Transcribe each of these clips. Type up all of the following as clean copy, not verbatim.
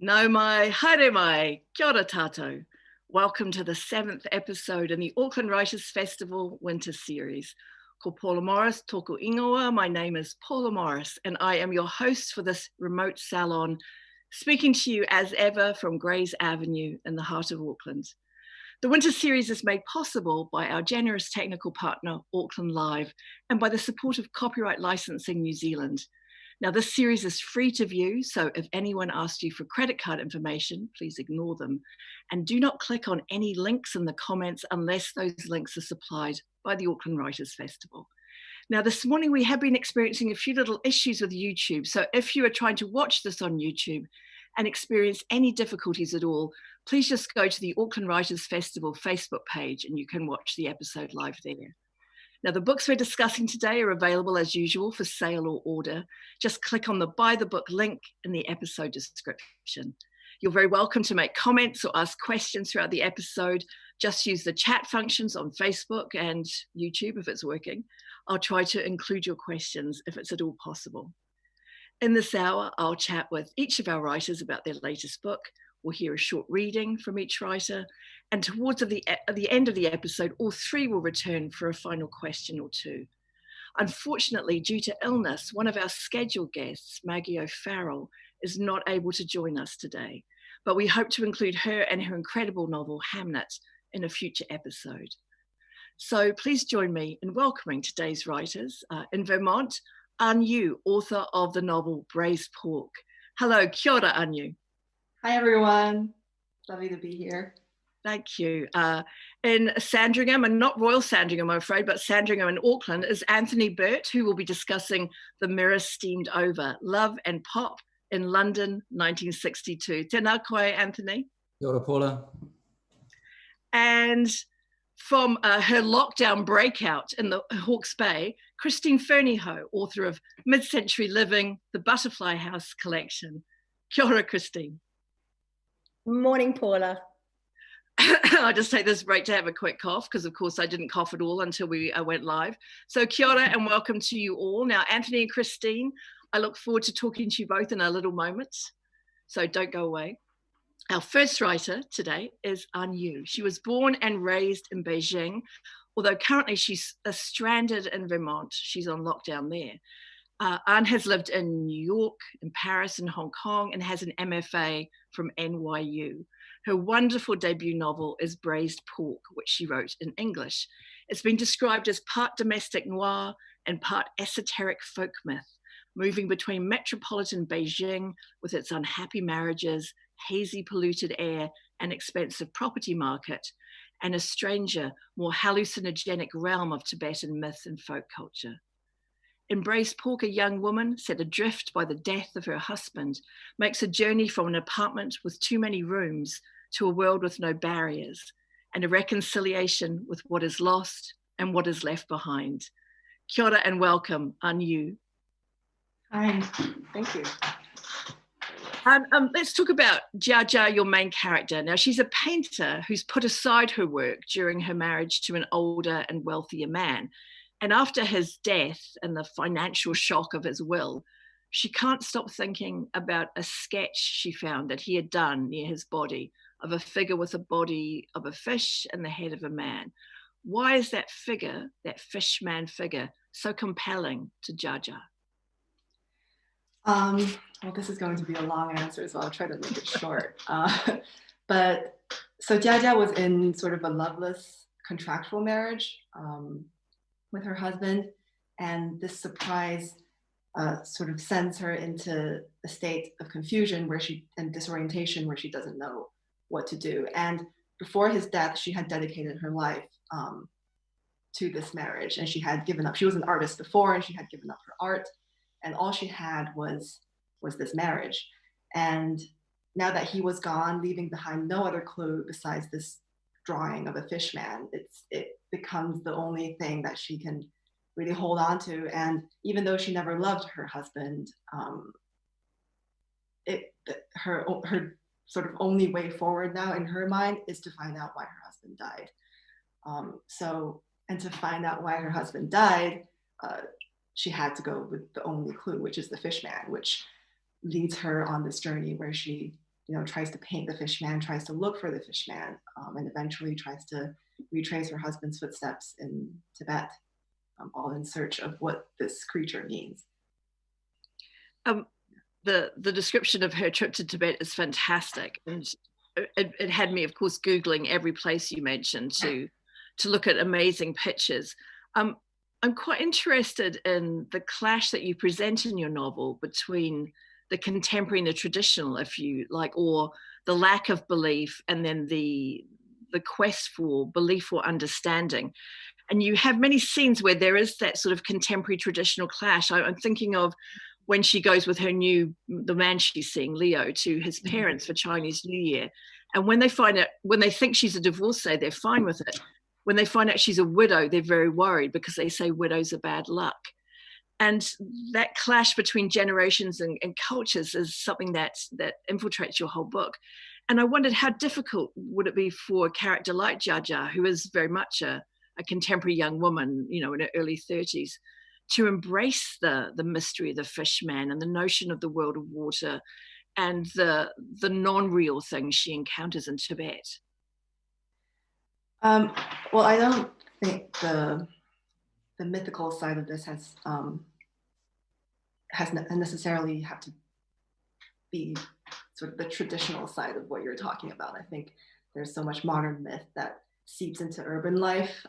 Nau mai, haere mai, kia ora tātou. Welcome to the 7th episode in the Auckland Writers Festival Winter Series. Ko Paula Morris, tōku ingoa. My name is Paula Morris and I am your host for this remote salon, speaking to you as ever from Grays Avenue in the heart of Auckland. The Winter Series is made possible by our generous technical partner, Auckland Live, and by the support of Copyright Licensing New Zealand. Now, this series is free to view, so if anyone asks you for credit card information, please ignore them. And do not click on any links in the comments unless those links are supplied by the Auckland Writers Festival. Now, this morning we have been experiencing a few little issues with YouTube. So if you are trying to watch this on YouTube and experience any difficulties at all, please just go to the Auckland Writers Festival Facebook page and you can watch the episode live there. Now, the books we're discussing today are available as usual for sale or order. Just click on the Buy the Book link in the episode description. You're very welcome to make comments or ask questions throughout the episode. Just use the chat functions on Facebook and YouTube if it's working. I'll try to include your questions if it's at all possible. In this hour, I'll chat with each of our writers about their latest book. We'll hear a short reading from each writer. And towards the end of the episode, all three will return for a final question or two. Unfortunately, due to illness, one of our scheduled guests, Maggie O'Farrell, is not able to join us today. But we hope to include her and her incredible novel, Hamnet, in a future episode. So please join me in welcoming today's writers. In Vermont, Ann, author of the novel Braised Pork. Hello, kia ora, Ann. Hi, everyone. Lovely to be here. Thank you. In Sandringham, and not Royal Sandringham, I'm afraid, but Sandringham in Auckland, is Anthony Byrt, who will be discussing The Mirror Steamed Over, Love and Pop in London, 1962. Tēnā koe, Anthony. Kia ora, Paula. And from her lockdown breakout in the Hawke's Bay, Ferny Ho, author of Mid-Century Living, The Butterfly House Collection. Kia ora, Christine. Morning, Paula. I'll just take this break to have a quick cough because, of course, I didn't cough at all until we went live. So kia ora and welcome to you all. Now, Anthony and Christine, I look forward to talking to you both in a little moment. So don't go away. Our first writer today is Ann. She was born and raised in Beijing, although currently she's stranded in Vermont. She's on lockdown there. Ann has lived in New York, in Paris, and Hong Kong, and has an MFA from NYU. Her wonderful debut novel is Braised Pork, which she wrote in English. It's been described as part domestic noir and part esoteric folk myth, moving between metropolitan Beijing with its unhappy marriages, hazy polluted air, and expensive property market, and a stranger, more hallucinogenic realm of Tibetan myth and folk culture. In Braised Pork, a young woman, set adrift by the death of her husband, makes a journey from an apartment with too many rooms to a world with no barriers, and a reconciliation with what is lost and what is left behind. Kia ora and welcome, Ann. Hi, thank you. Let's talk about Jia, your main character. Now, she's a painter who's put aside her work during her marriage to an older and wealthier man. And after his death and the financial shock of his will, she can't stop thinking about a sketch she found that he had done near his body of a figure with the body of a fish and the head of a man. Why is that figure, that fish man figure, so compelling to Jia? Well, this is going to be a long answer, so I'll try to make it short. But so Jia was in sort of a loveless contractual marriage with her husband, and this surprise sort of sends her into a state of confusion and disorientation where she doesn't know what to do. And before his death, she had dedicated her life to this marriage, and she had given up. She was an artist before, and she had given up her art, and all she had was this marriage. And now that he was gone, leaving behind no other clue besides this drawing of a fish man, it becomes the only thing that she can really hold on to. And even though she never loved her husband, her sort of only way forward now in her mind is to find out why her husband died. And to find out why her husband died, she had to go with the only clue, which is the fish man, which leads her on this journey where she tries to paint the fish man, tries to look for the fish man, and eventually tries to retrace her husband's footsteps in Tibet, all in search of what this creature means. The description of her trip to Tibet is fantastic, and it had me, of course, Googling every place you mentioned to look at amazing pictures. I'm quite interested in the clash that you present in your novel between the contemporary and the traditional, if you like, or the lack of belief, and then the quest for belief or understanding. And you have many scenes where there is that sort of contemporary traditional clash. I'm thinking of when she goes with the man she's seeing, Leo, to his parents for Chinese New Year. And when they think she's a divorcee, they're fine with it. When they find out she's a widow, they're very worried because they say widows are bad luck. And that clash between generations and cultures is something that infiltrates your whole book. And I wondered, how difficult would it be for a character like Jaja, who is very much a contemporary young woman, in her early 30s, to embrace the mystery of the fish man and the notion of the world of water and the non-real things she encounters in Tibet? Well, I don't think the mythical side of this has necessarily have to be sort of the traditional side of what you're talking about. I think there's so much modern myth that seeps into urban life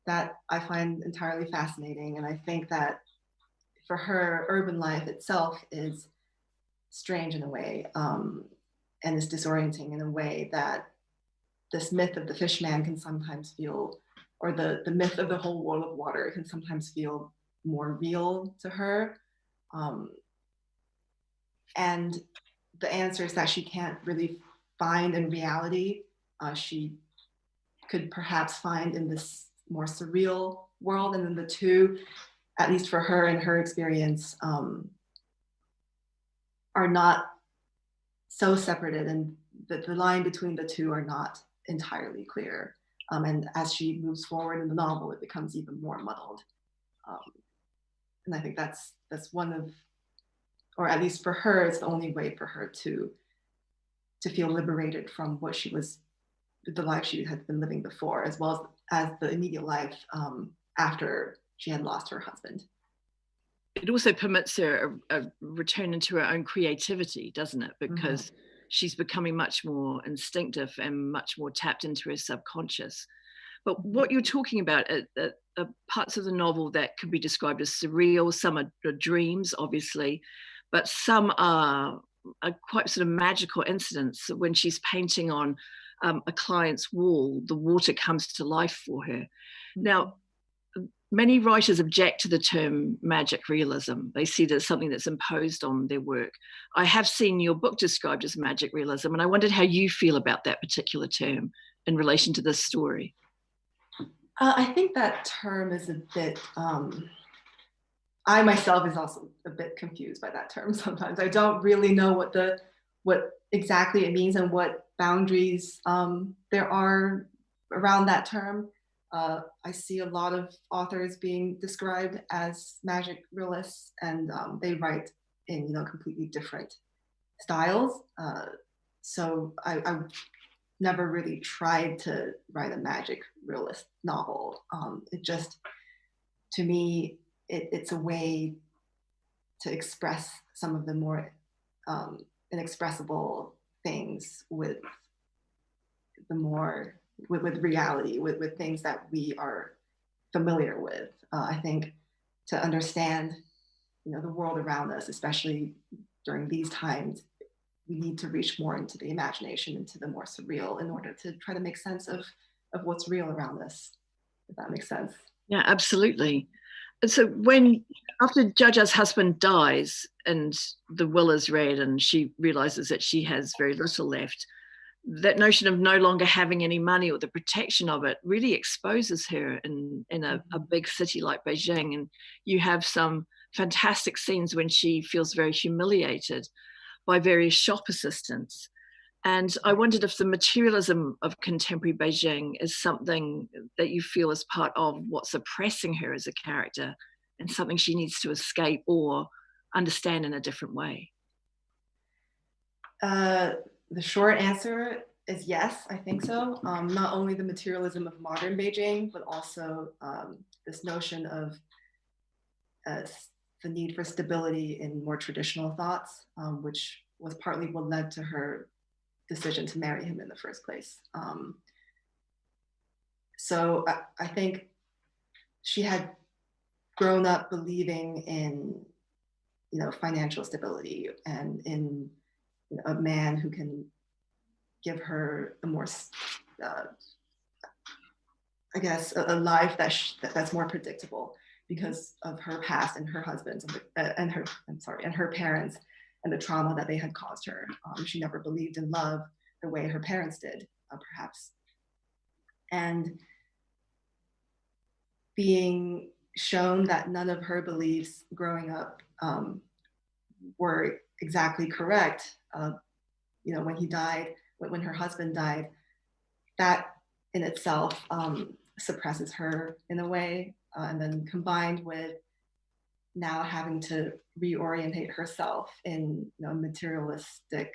that I find entirely fascinating. And I think that for her, urban life itself is strange in a way, and is disorienting in a way that this myth of the fish man can sometimes feel, or the myth of the whole world of water can sometimes feel more real to her. And the answers that she can't really find in reality, she could perhaps find in this more surreal world. And then the two, at least for her and her experience, are not so separated, and the line between the two are not entirely clear. And as she moves forward in the novel, it becomes even more muddled. And I think that's one of, or at least for her, it's the only way for her to feel liberated from what the life she had been living before, as well as the immediate life after she had lost her husband. It also permits her a return into her own creativity, doesn't it? Because she's becoming much more instinctive and much more tapped into her subconscious. But what you're talking about are parts of the novel that could be described as surreal. Some are dreams, obviously, but some are quite sort of magical incidents. When she's painting on a client's wall, the water comes to life for her. Now, many writers object to the term magic realism. They see it as something that's imposed on their work. I have seen your book described as magic realism, and I wondered how you feel about that particular term in relation to this story. I think that term is a bit, I myself is also a bit confused by that term sometimes. I don't really know what exactly it means and what boundaries there are around that term. I see a lot of authors being described as magic realists, and they write in completely different styles. So I never really tried to write a magic realist novel. It just, to me, it's a way to express some of the more inexpressible things with reality, with things that we are familiar with. I think to understand, the world around us, especially during these times, we need to reach more into the imagination, into the more surreal, in order to try to make sense of what's real around us, if that makes sense. Yeah, absolutely. And so after Jaja's husband dies and the will is read and she realizes that she has very little left, that notion of no longer having any money or the protection of it really exposes her in a big city like Beijing. And you have some fantastic scenes when she feels very humiliated by various shop assistants. And I wondered if the materialism of contemporary Beijing is something that you feel is part of what's oppressing her as a character and something she needs to escape or understand in a different way. The short answer is yes, I think so. Not only the materialism of modern Beijing, but also this notion of the need for stability in more traditional thoughts, which was partly what led to her decision to marry him in the first place. So I think she had grown up believing in, financial stability and in a man who can give her a more, I guess, a life that's more predictable because of her past and her husband's and her parents and the trauma that they had caused her. She never believed in love the way her parents did, perhaps. And being shown that none of her beliefs growing up were exactly correct, when he died, when her husband died, that in itself suppresses her in a way, and then combined with now having to reorientate herself in a materialistic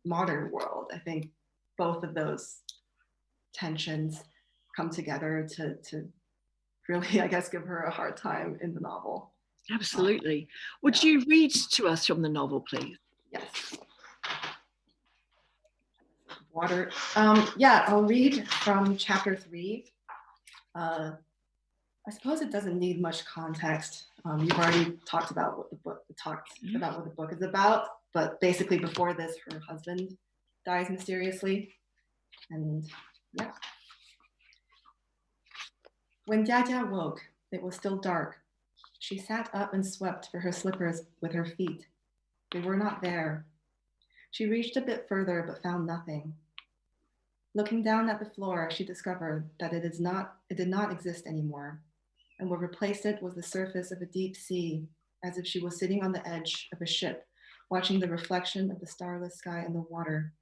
modern world, I think both of those tensions come together to really, I guess, give her a hard time in the novel. Absolutely. Would you read to us from the novel, please? Yes. Water. I'll read from chapter 3. I suppose it doesn't need much context. You've already talked about what the book is about, but basically before this, her husband dies mysteriously, and yeah. When Jiajia woke, it was still dark. She sat up and swept for her slippers with her feet. They were not there. She reached a bit further but found nothing. Looking down at the floor, she discovered that it did not exist anymore, and what replaced it was the surface of a deep sea, as if she was sitting on the edge of a ship, watching the reflection of the starless sky in the water.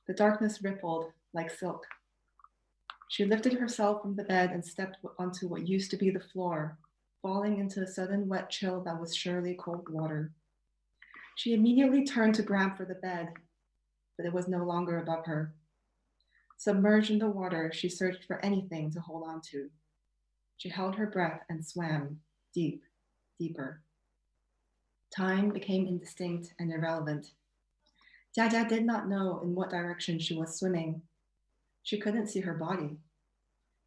The darkness rippled like silk. She lifted herself from the bed and stepped onto what used to be the floor, falling into a sudden wet chill that was surely cold water. She immediately turned to grab for the bed, but it was no longer above her. Submerged in the water, she searched for anything to hold on to. She held her breath and swam deep, deeper. Time became indistinct and irrelevant. Jiajia did not know in what direction she was swimming. She couldn't see her body.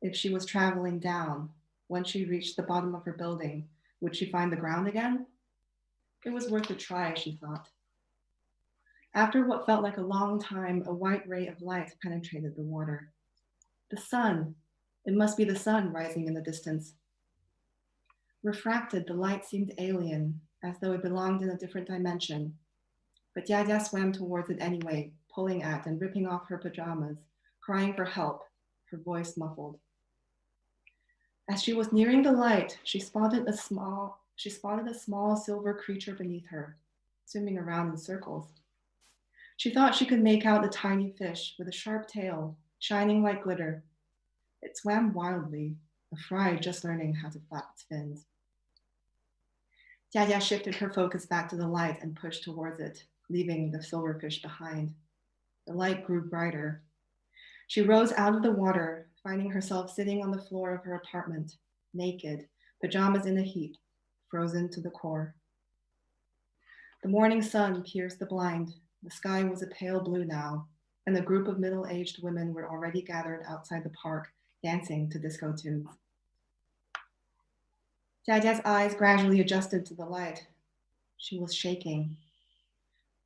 If she was traveling down, once she reached the bottom of her building, would she find the ground again? It was worth a try, she thought. After what felt like a long time, a white ray of light penetrated the water. The sun! It must be the sun rising in the distance. Refracted, the light seemed alien, as though it belonged in a different dimension. But Jiajia swam towards it anyway, pulling at and ripping off her pajamas, crying for help, her voice muffled. As she was nearing the light, she spotted a small silver creature beneath her, swimming around in circles. She thought she could make out a tiny fish with a sharp tail, shining like glitter. It swam wildly, a fry just learning how to flap its fins. Jiajia shifted her focus back to the light and pushed towards it, leaving the silverfish behind. The light grew brighter. She rose out of the water, finding herself sitting on the floor of her apartment, naked, pajamas in a heap, frozen to the core. The morning sun pierced the blind. The sky was a pale blue now, and a group of middle-aged women were already gathered outside the park, dancing to disco tunes. Jiajia's eyes gradually adjusted to the light. She was shaking.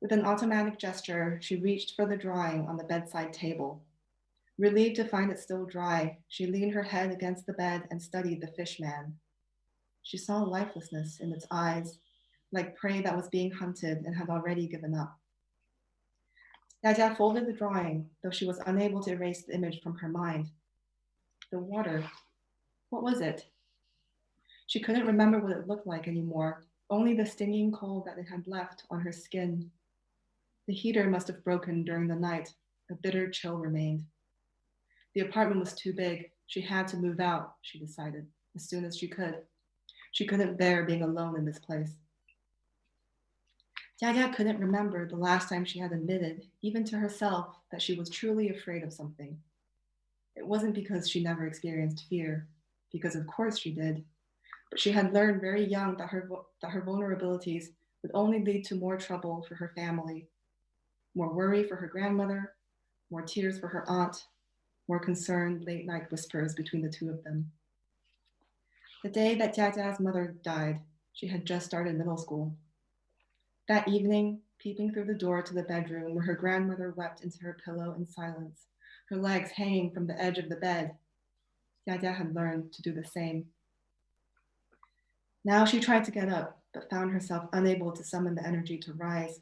With an automatic gesture, she reached for the drawing on the bedside table. Relieved to find it still dry, she leaned her head against the bed and studied the fish man. She saw lifelessness in its eyes, like prey that was being hunted and had already given up. Jiajia folded the drawing, though she was unable to erase the image from her mind. The water, what was it? She couldn't remember what it looked like anymore, only the stinging cold that it had left on her skin. The heater must have broken during the night. A bitter chill remained. The apartment was too big. She had to move out, she decided, as soon as she could. She couldn't bear being alone in this place. Jia couldn't remember the last time she had admitted, even to herself, that she was truly afraid of something. It wasn't because she never experienced fear, because of course she did, but she had learned very young that her vulnerabilities would only lead to more trouble for her family, more worry for her grandmother, more tears for her aunt, more concerned late-night whispers between the two of them. The day that Jiajia's mother died, she had just started middle school. That evening, peeping through the door to the bedroom where her grandmother wept into her pillow in silence, her legs hanging from the edge of the bed, Jiajia had learned to do the same. Now she tried to get up, but found herself unable to summon the energy to rise.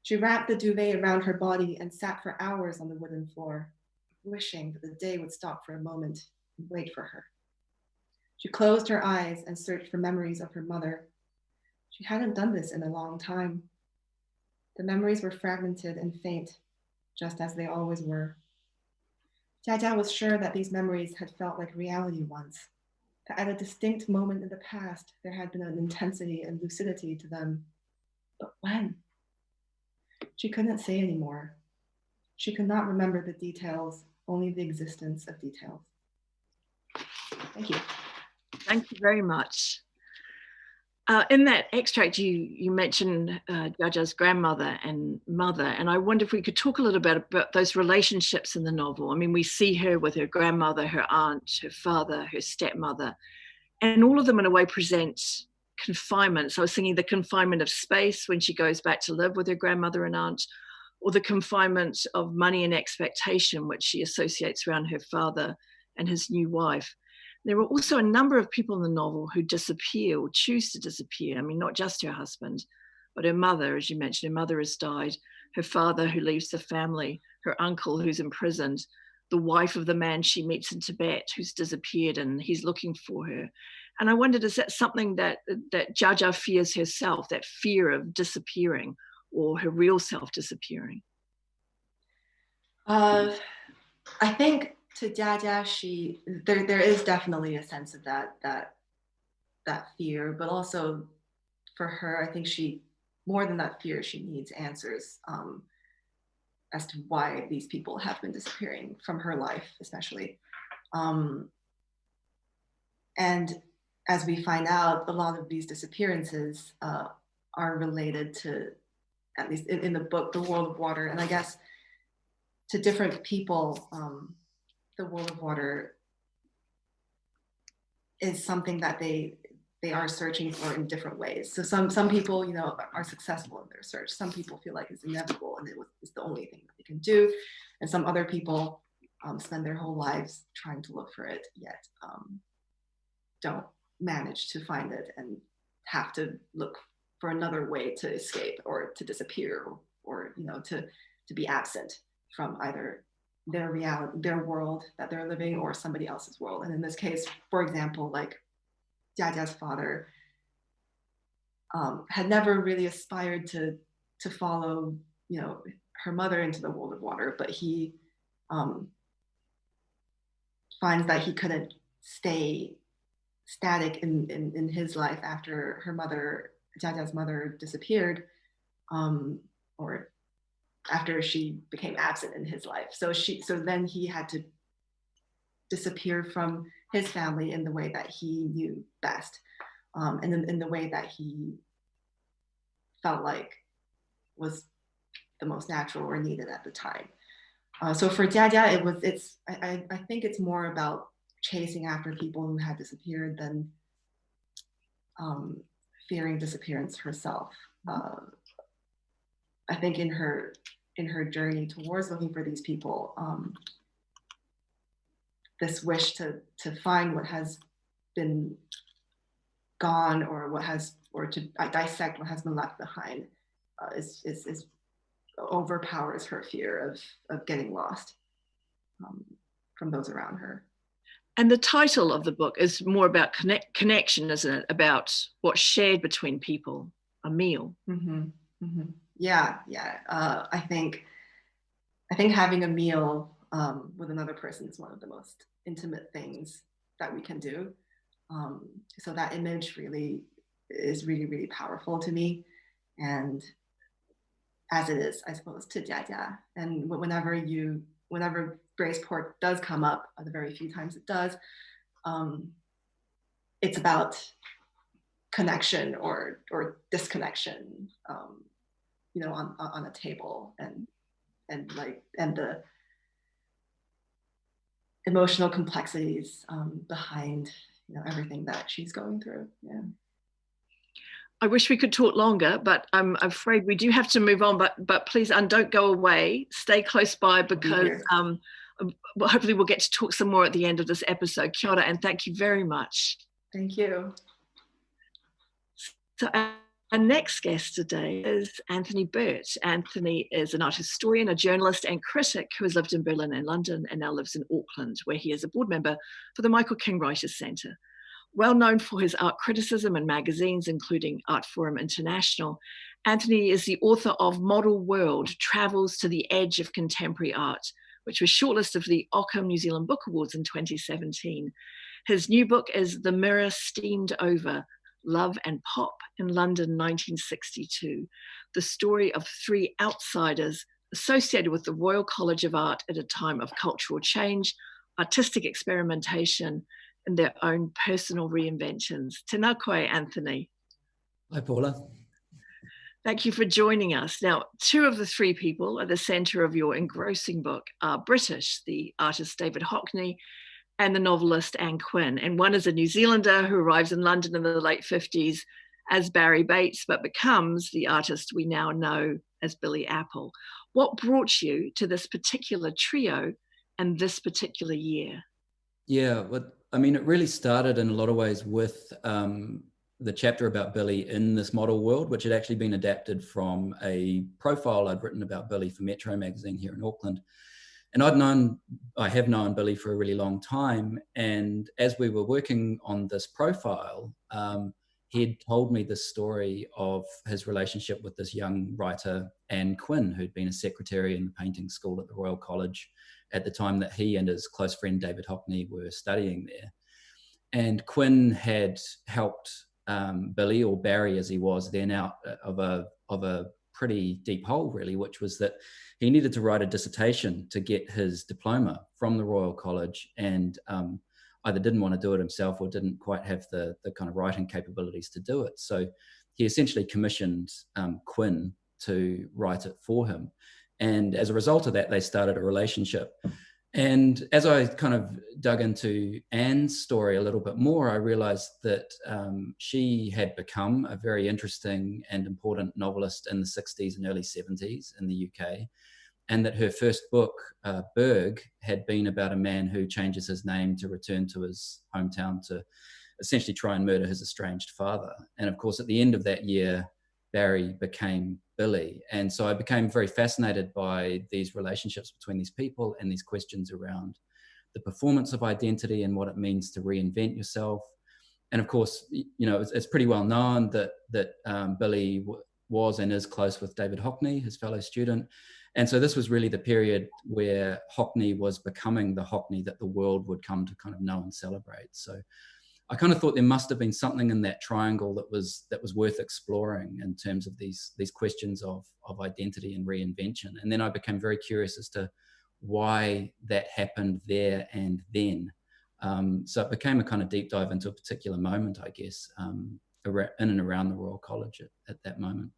She wrapped the duvet around her body and sat for hours on the wooden floor, wishing that the day would stop for a moment and wait for her. She closed her eyes and searched for memories of her mother. She hadn't done this in a long time. The memories were fragmented and faint, just as they always were. Jiajia was sure that these memories had felt like reality once, that at a distinct moment in the past, there had been an intensity and lucidity to them. But when? She couldn't say anymore. She could not remember the details, only the existence of details. Thank you. Thank you very much. In that extract, you mentioned Jiajia's grandmother and mother, and I wonder if we could talk a little bit about those relationships in the novel. I mean, we see her with her grandmother, her aunt, her father, her stepmother, and all of them in a way present confinement. So I was thinking the confinement of space when she goes back to live with her grandmother and aunt, or the confinement of money and expectation, which she associates around her father and his new wife. There are also a number of people in the novel who disappear or choose to disappear. I mean, not just her husband, but her mother, as you mentioned. Her mother has died, her father who leaves the family, her uncle who's imprisoned, the wife of the man she meets in Tibet who's disappeared and he's looking for her. And I wondered, is that something that Jiajia fears herself, that fear of disappearing or her real self disappearing? I think to Jiajia, there is definitely a sense of that fear, but also for her, I think she, more than that fear, she needs answers as to why these people have been disappearing from her life, especially. And as we find out, a lot of these disappearances are related to, at least in the book, the World of Water, and I guess to different people, the World of Water is something that they are searching for in different ways. So some people, you know, are successful in their search. Some people feel like it's inevitable and it's the only thing that they can do. And some other people spend their whole lives trying to look for it, yet don't manage to find it and have to look for another way to escape or to disappear, or you know, to be absent from either their reality, their world that they're living, or somebody else's world. And in this case, for example, like Jiajia's father had never really aspired to follow, you know, her mother into the World of Water, but he finds that he couldn't stay static in his life after her mother, Jiajia's mother, disappeared, or after she became absent in his life. So then he had to disappear from his family in the way that he knew best, and in the way that he felt like was the most natural or needed at the time. So for Jiajia, I think it's more about chasing after people who had disappeared than fearing disappearance herself. I think in her journey towards looking for these people, this wish to find what has been gone, or to dissect what has been left behind, is overpowers her fear of getting lost from those around her. And the title of the book is more about connection, isn't it? About what's shared between people, a meal. Mm-hmm. Mm-hmm. Yeah. I think having a meal with another person is one of the most intimate things that we can do. So that image really is really, really powerful to me. And as it is, I suppose, to Jiajia. And whenever Braised Pork does come up, the very few times it does, it's about connection or disconnection, on a table, and the emotional complexities behind everything that she's going through. Yeah. I wish we could talk longer, but I'm afraid we do have to move on. But please, don't go away. Stay close by, because hopefully we'll get to talk some more at the end of this episode. Kia ora, and thank you very much. Thank you. So our next guest today is Anthony Byrt. Anthony is an art historian, a journalist and critic who has lived in Berlin and London and now lives in Auckland, where he is a board member for the Michael King Writers Centre. Well known for his art criticism in magazines, including Art Forum International, Anthony is the author of Model World, Travels to the Edge of Contemporary Art, which was shortlisted for the Ockham New Zealand Book Awards in 2017. His new book is The Mirror Steamed Over, Love and Pop in London 1962, the story of three outsiders associated with the Royal College of Art at a time of cultural change, artistic experimentation, and their own personal reinventions. Tēnā koe, Anthony. Hi, Paula. Thank you for joining us. Now, two of the three people at the centre of your engrossing book are British, the artist David Hockney and the novelist Ann Quin. And one is a New Zealander who arrives in London in the late 50s as Barry Bates, but becomes the artist we now know as Billy Apple. What brought you to this particular trio and this particular year? Yeah, well, I mean, it really started in a lot of ways with the chapter about Billy in this Model World, which had actually been adapted from a profile I'd written about Billy for Metro magazine here in Auckland. And I have known Billy for a really long time. And as we were working on this profile, he'd told me this story of his relationship with this young writer, Ann Quin, who'd been a secretary in the painting school at the Royal College at the time that he and his close friend David Hockney were studying there. And Quin had helped Billy, or Barry as he was then, out of a pretty deep hole, really, which was that he needed to write a dissertation to get his diploma from the Royal College, and either didn't want to do it himself or didn't quite have the kind of writing capabilities to do it. So he essentially commissioned Quin to write it for him. And as a result of that, they started a relationship. And as I kind of dug into Ann's story a little bit more, I realized that she had become a very interesting and important novelist in the 60s and early 70s in the UK. And that her first book, Berg, had been about a man who changes his name to return to his hometown to essentially try and murder his estranged father. And of course, at the end of that year, Barry became Billy. And so I became very fascinated by these relationships between these people and these questions around the performance of identity and what it means to reinvent yourself. And of course, it's pretty well known that Billy was and is close with David Hockney, his fellow student. And so this was really the period where Hockney was becoming the Hockney that the world would come to kind of know and celebrate. So I kind of thought there must have been something in that triangle that was worth exploring in terms of these questions of identity and reinvention. And then I became very curious as to why that happened there and then. So it became a kind of deep dive into a particular moment, I guess, in and around the Royal College at that moment.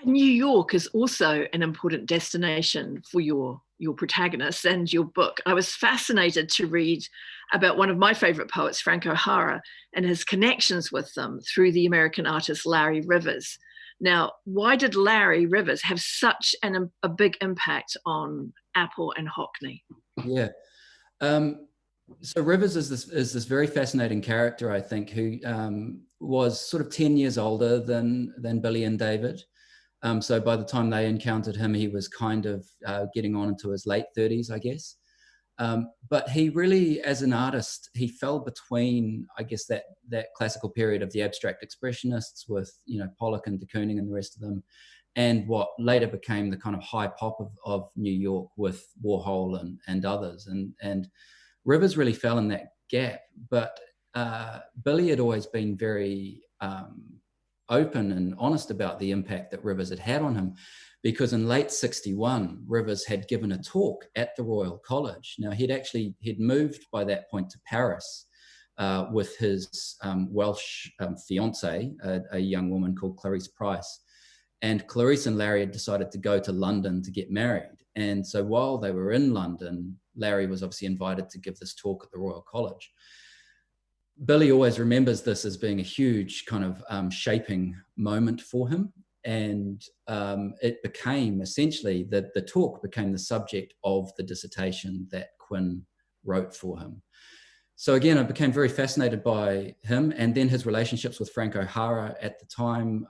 New York is also an important destination for your protagonists and your book. I was fascinated to read about one of my favorite poets, Frank O'Hara, and his connections with them through the American artist Larry Rivers. Now, why did Larry Rivers have such a big impact on Apple and Hockney? Yeah. So Rivers is this very fascinating character, I think, who was sort of 10 years older than Billy and David. So by the time they encountered him, he was kind of getting on into his late 30s, I guess. But he really, as an artist, he fell between, I guess, that classical period of the abstract expressionists with, Pollock and de Kooning and the rest of them, and what later became the kind of high pop of New York with Warhol and others. And Rivers really fell in that gap. But Billy had always been very open and honest about the impact that Rivers had on him, because in late 61, Rivers had given a talk at the Royal College. Now, he'd moved by that point to Paris with his Welsh fiancée, a young woman called Clarice Price. And Clarice and Larry had decided to go to London to get married. And so while they were in London, Larry was obviously invited to give this talk at the Royal College. Billy always remembers this as being a huge kind of shaping moment for him. And it became essentially that the talk became the subject of the dissertation that Quin wrote for him. So again, I became very fascinated by him, and then his relationships with Frank O'Hara at the time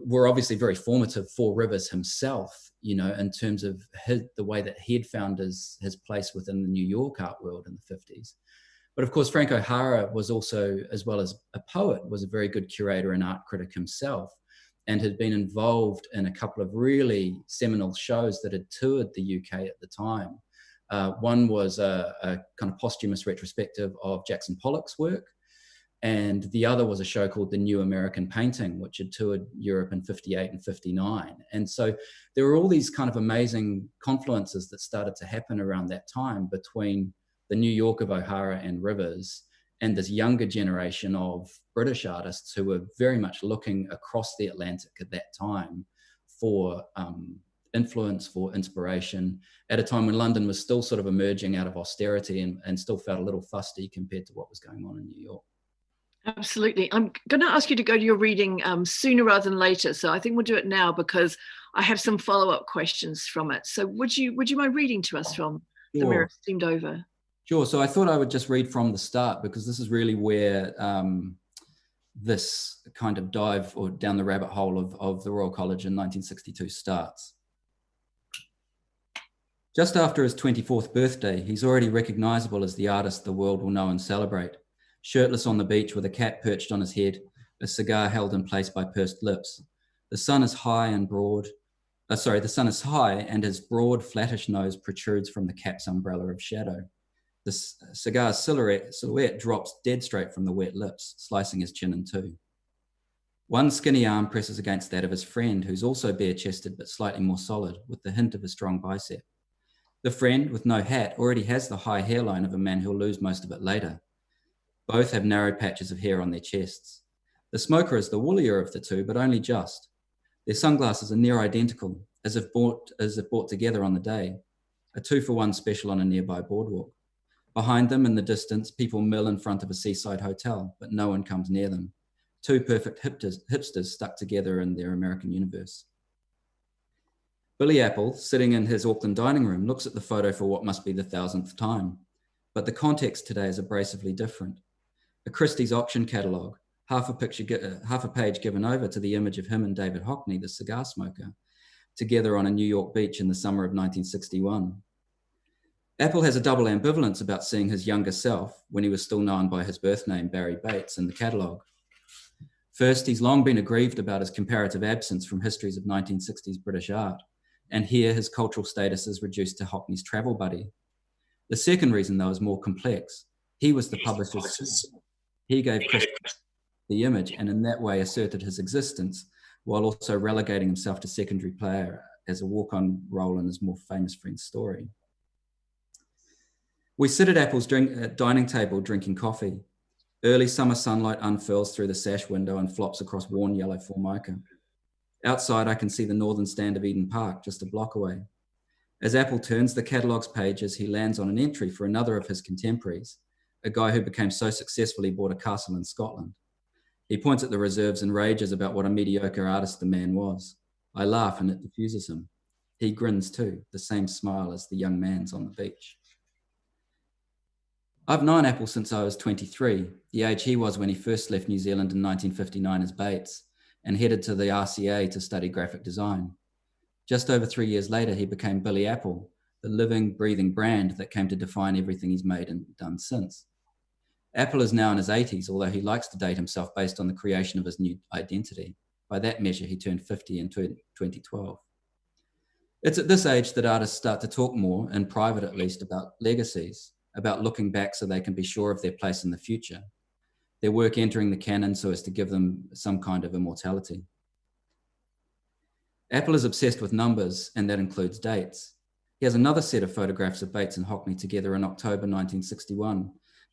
were obviously very formative for Rivers himself, you know, in terms of the way that he'd found his place within the New York art world in the 50s. But of course, Frank O'Hara was also, as well as a poet, was a very good curator and art critic himself, and had been involved in a couple of really seminal shows that had toured the UK at the time. One was a kind of posthumous retrospective of Jackson Pollock's work, and the other was a show called The New American Painting, which had toured Europe in 58 and 59. And so there were all these kind of amazing confluences that started to happen around that time between the New York of O'Hara and Rivers and this younger generation of British artists who were very much looking across the Atlantic at that time for influence, for inspiration, at a time when London was still sort of emerging out of austerity and still felt a little fusty compared to what was going on in New York. Absolutely. I'm going to ask you to go to your reading sooner rather than later. So I think we'll do it now because I have some follow-up questions from it. So would you mind reading to us from The Mirror Steamed Over? Sure. So I thought I would just read from the start, because this is really where this kind of dive or down the rabbit hole of the Royal College in 1962 starts. Just after his 24th birthday, he's already recognizable as the artist the world will know and celebrate. Shirtless on the beach with a cap perched on his head, a cigar held in place by pursed lips. The sun is high and his broad, flattish nose protrudes from the cap's umbrella of shadow. The cigar's silhouette drops dead straight from the wet lips, slicing his chin in two. One skinny arm presses against that of his friend, who's also bare-chested but slightly more solid, with the hint of a strong bicep. The friend, with no hat, already has the high hairline of a man who'll lose most of it later. Both have narrow patches of hair on their chests. The smoker is the woollier of the two, but only just. Their sunglasses are near identical, as if bought together on the day, a 2-for-1 special on a nearby boardwalk. Behind them, in the distance, people mill in front of a seaside hotel, but no one comes near them. Two perfect hipsters stuck together in their American universe. Billy Apple, sitting in his Auckland dining room, looks at the photo for what must be the 1000th time. But the context today is abrasively different. A Christie's auction catalogue, half a page given over to the image of him and David Hockney, the cigar smoker, together on a New York beach in the summer of 1961. Apple has a double ambivalence about seeing his younger self, when he was still known by his birth name, Barry Bates, in the catalogue. First, he's long been aggrieved about his comparative absence from histories of 1960s British art, and here his cultural status is reduced to Hockney's travel buddy. The second reason, though, is more complex. He was the publisher's. He gave Chris the image, and in that way asserted his existence, while also relegating himself to secondary player as a walk-on role in his more famous friend's story. We sit at Apple's dining table drinking coffee. Early summer sunlight unfurls through the sash window and flops across worn yellow formica. Outside, I can see the northern stand of Eden Park, just a block away. As Apple turns the catalogue's pages, he lands on an entry for another of his contemporaries, a guy who became so successful he bought a castle in Scotland. He points at the reserves and rages about what a mediocre artist the man was. I laugh and it diffuses him. He grins too, the same smile as the young man's on the beach. I've known Apple since I was 23, the age he was when he first left New Zealand in 1959 as Bates, and headed to the RCA to study graphic design. Just over 3 years later, he became Billy Apple, the living, breathing brand that came to define everything he's made and done since. Apple is now in his 80s, although he likes to date himself based on the creation of his new identity. By that measure, he turned 50 in 2012. It's at this age that artists start to talk more, in private at least, about legacies, about looking back so they can be sure of their place in the future, their work entering the canon so as to give them some kind of immortality. Apple is obsessed with numbers, and that includes dates. He has another set of photographs of Bates and Hockney together in October 1961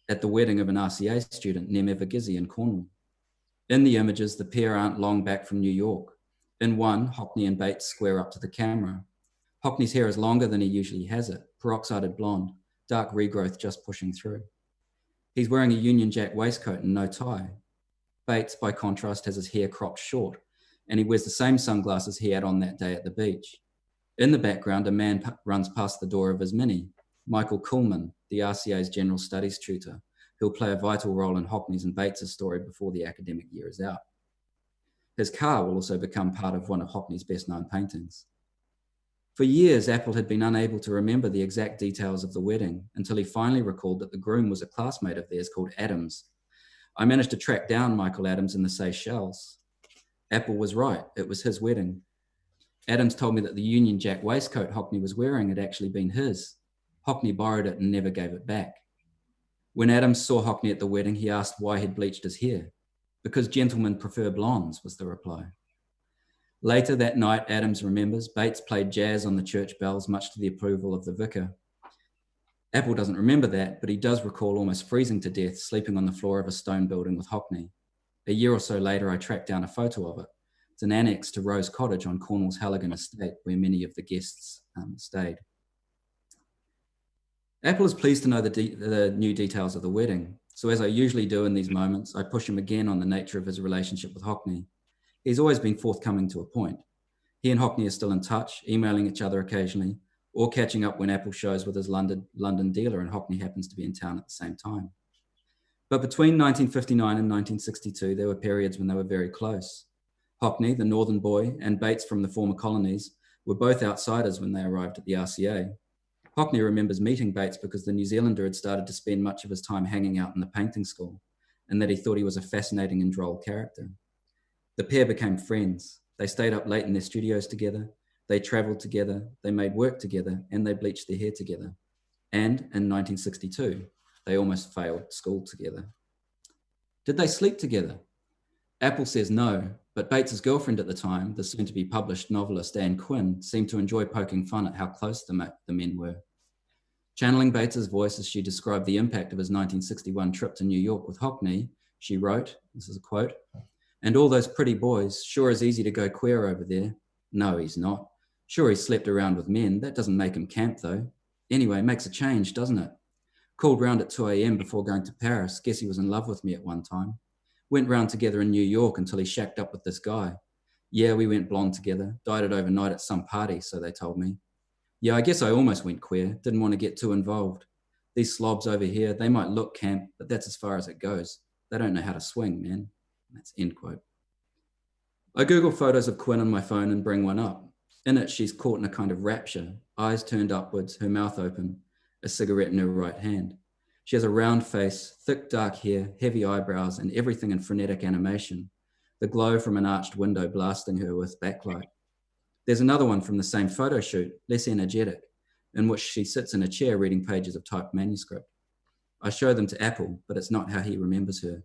at the wedding of an RCA student, Nem Evergizzy, in Cornwall. In the images, the pair aren't long back from New York. In one, Hockney and Bates square up to the camera. Hockney's hair is longer than he usually has it, peroxided blonde, dark regrowth just pushing through. He's wearing a Union Jack waistcoat and no tie. Bates, by contrast, has his hair cropped short, and he wears the same sunglasses he had on that day at the beach. In the background, a man runs past the door of his Mini, Michael Kuhlman, the RCA's General Studies tutor, who'll play a vital role in Hockney's and Bates's story before the academic year is out. His car will also become part of one of Hockney's best-known paintings. For years, Apple had been unable to remember the exact details of the wedding until he finally recalled that the groom was a classmate of theirs called Adams. I managed to track down Michael Adams in the Seychelles. Apple was right, it was his wedding. Adams told me that the Union Jack waistcoat Hockney was wearing had actually been his. Hockney borrowed it and never gave it back. When Adams saw Hockney at the wedding, he asked why he'd bleached his hair. Because gentlemen prefer blondes, was the reply. Later that night, Adams remembers, Bates played jazz on the church bells, much to the approval of the vicar. Apple doesn't remember that, but he does recall almost freezing to death, sleeping on the floor of a stone building with Hockney. A year or so later, I tracked down a photo of it. It's an annex to Rose Cottage on Cornwall's Halligan estate, where many of the guests stayed. Apple is pleased to know the new details of the wedding. So as I usually do in these moments, I push him again on the nature of his relationship with Hockney. He's always been forthcoming to a point. He and Hockney are still in touch, emailing each other occasionally, or catching up when Apple shows with his London dealer and Hockney happens to be in town at the same time. But between 1959 and 1962, there were periods when they were very close. Hockney, the northern boy, and Bates from the former colonies were both outsiders when they arrived at the RCA. Hockney remembers meeting Bates because the New Zealander had started to spend much of his time hanging out in the painting school, and that he thought he was a fascinating and droll character. The pair became friends. They stayed up late in their studios together, they travelled together, they made work together, and they bleached their hair together. And in 1962, they almost failed school together. Did they sleep together? Apple says no, but Bates's girlfriend at the time, the soon-to-be published novelist Ann Quin, seemed to enjoy poking fun at how close the men were. Channeling Bates's voice as she described the impact of his 1961 trip to New York with Hockney, she wrote, this is a quote, "And all those pretty boys, sure is easy to go queer over there. No, he's not. Sure, he slept around with men. That doesn't make him camp, though. Anyway, makes a change, doesn't it? Called round at 2 a.m. before going to Paris. Guess he was in love with me at one time. Went round together in New York until he shacked up with this guy. Yeah, we went blonde together. Dyed it overnight at some party, so they told me. Yeah, I guess I almost went queer. Didn't want to get too involved. These slobs over here, they might look camp, but that's as far as it goes. They don't know how to swing, man." That's end quote. I Google photos of Quin on my phone and bring one up. In it, she's caught in a kind of rapture, eyes turned upwards, her mouth open, a cigarette in her right hand. She has a round face, thick dark hair, heavy eyebrows, and everything in frenetic animation, the glow from an arched window blasting her with backlight. There's another one from the same photo shoot, less energetic, in which she sits in a chair reading pages of typed manuscript. I show them to Apple, but it's not how he remembers her.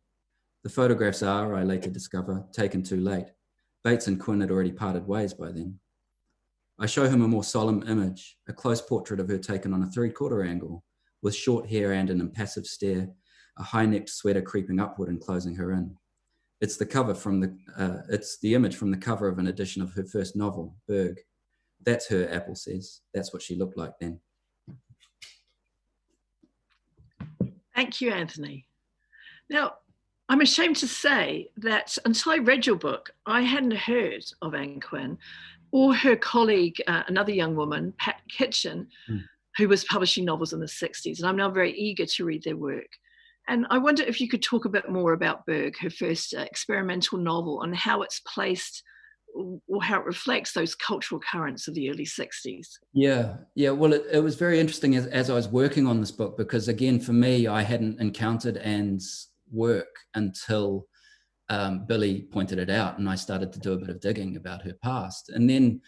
The photographs are, I later discover, taken too late. Bates and Quin had already parted ways by then. I show him a more solemn image, a close portrait of her taken on a 3/4 angle, with short hair and an impassive stare, a high-necked sweater creeping upward and closing her in. It's the image from the cover of an edition of her first novel, Berg. That's her, Apple says. That's what she looked like then. Thank you, Anthony. Now, I'm ashamed to say that until I read your book, I hadn't heard of Ann Quin or her colleague, another young woman, Patti Kitchen, who was publishing novels in the 60s. And I'm now very eager to read their work. And I wonder if you could talk a bit more about Berg, her first experimental novel, and how it's placed or how it reflects those cultural currents of the early 60s. Yeah. Well, it was very interesting as I was working on this book, because again, for me, I hadn't encountered Ann's work until Billy pointed it out, and I started to do a bit of digging about her past. And then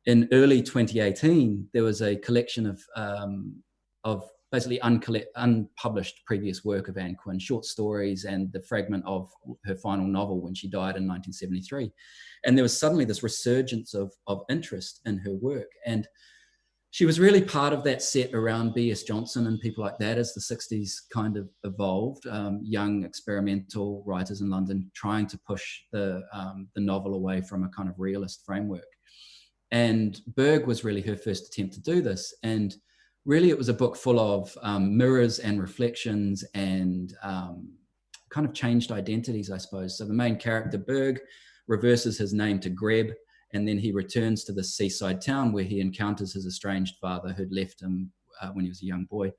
in early 2018, there was a collection of basically unpublished previous work of Ann Quin, short stories and the fragment of her final novel when she died in 1973. And there was suddenly this resurgence of interest in her work. And she was really part of that set around B.S. Johnson and people like that as the 60s kind of evolved, young experimental writers in London trying to push the novel away from a kind of realist framework. And Berg was really her first attempt to do this. And really it was a book full of mirrors and reflections and kind of changed identities, I suppose. So the main character, Berg, reverses his name to Greb, and then he returns to the seaside town where he encounters his estranged father who'd left him when he was a young boy.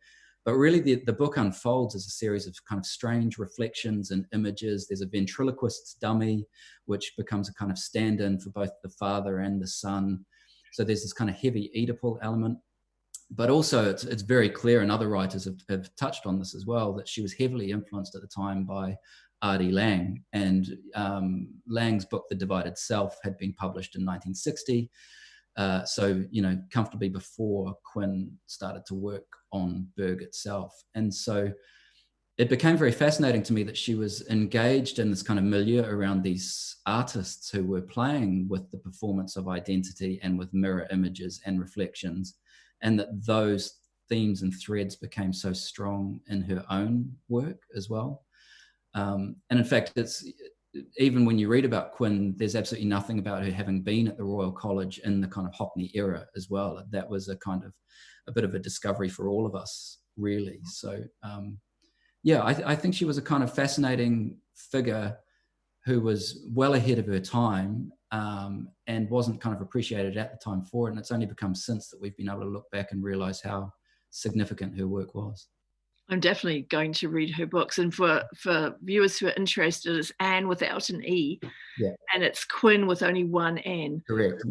But really the book unfolds as a series of kind of strange reflections and images. There's a ventriloquist's dummy, which becomes a kind of stand-in for both the father and the son. So there's this kind of heavy Oedipal element. But also it's very clear, and other writers have touched on this as well, that she was heavily influenced at the time by R.D. Laing. And Lang's book, The Divided Self, had been published in 1960. So, comfortably before Quin started to work on Berg itself. And so it became very fascinating to me that she was engaged in this kind of milieu around these artists who were playing with the performance of identity and with mirror images and reflections, and that those themes and threads became so strong in her own work as well. And in fact, it's even when you read about Quin, there's absolutely nothing about her having been at the Royal College in the kind of Hockney era as well. That was a bit of a discovery for all of us, really. So I think she was a kind of fascinating figure who was well ahead of her time, and wasn't kind of appreciated at the time for it. And it's only become since that we've been able to look back and realize how significant her work was. I'm definitely going to read her books. And for viewers who are interested, it's Ann without an E, and it's Quin with only one N. Correct.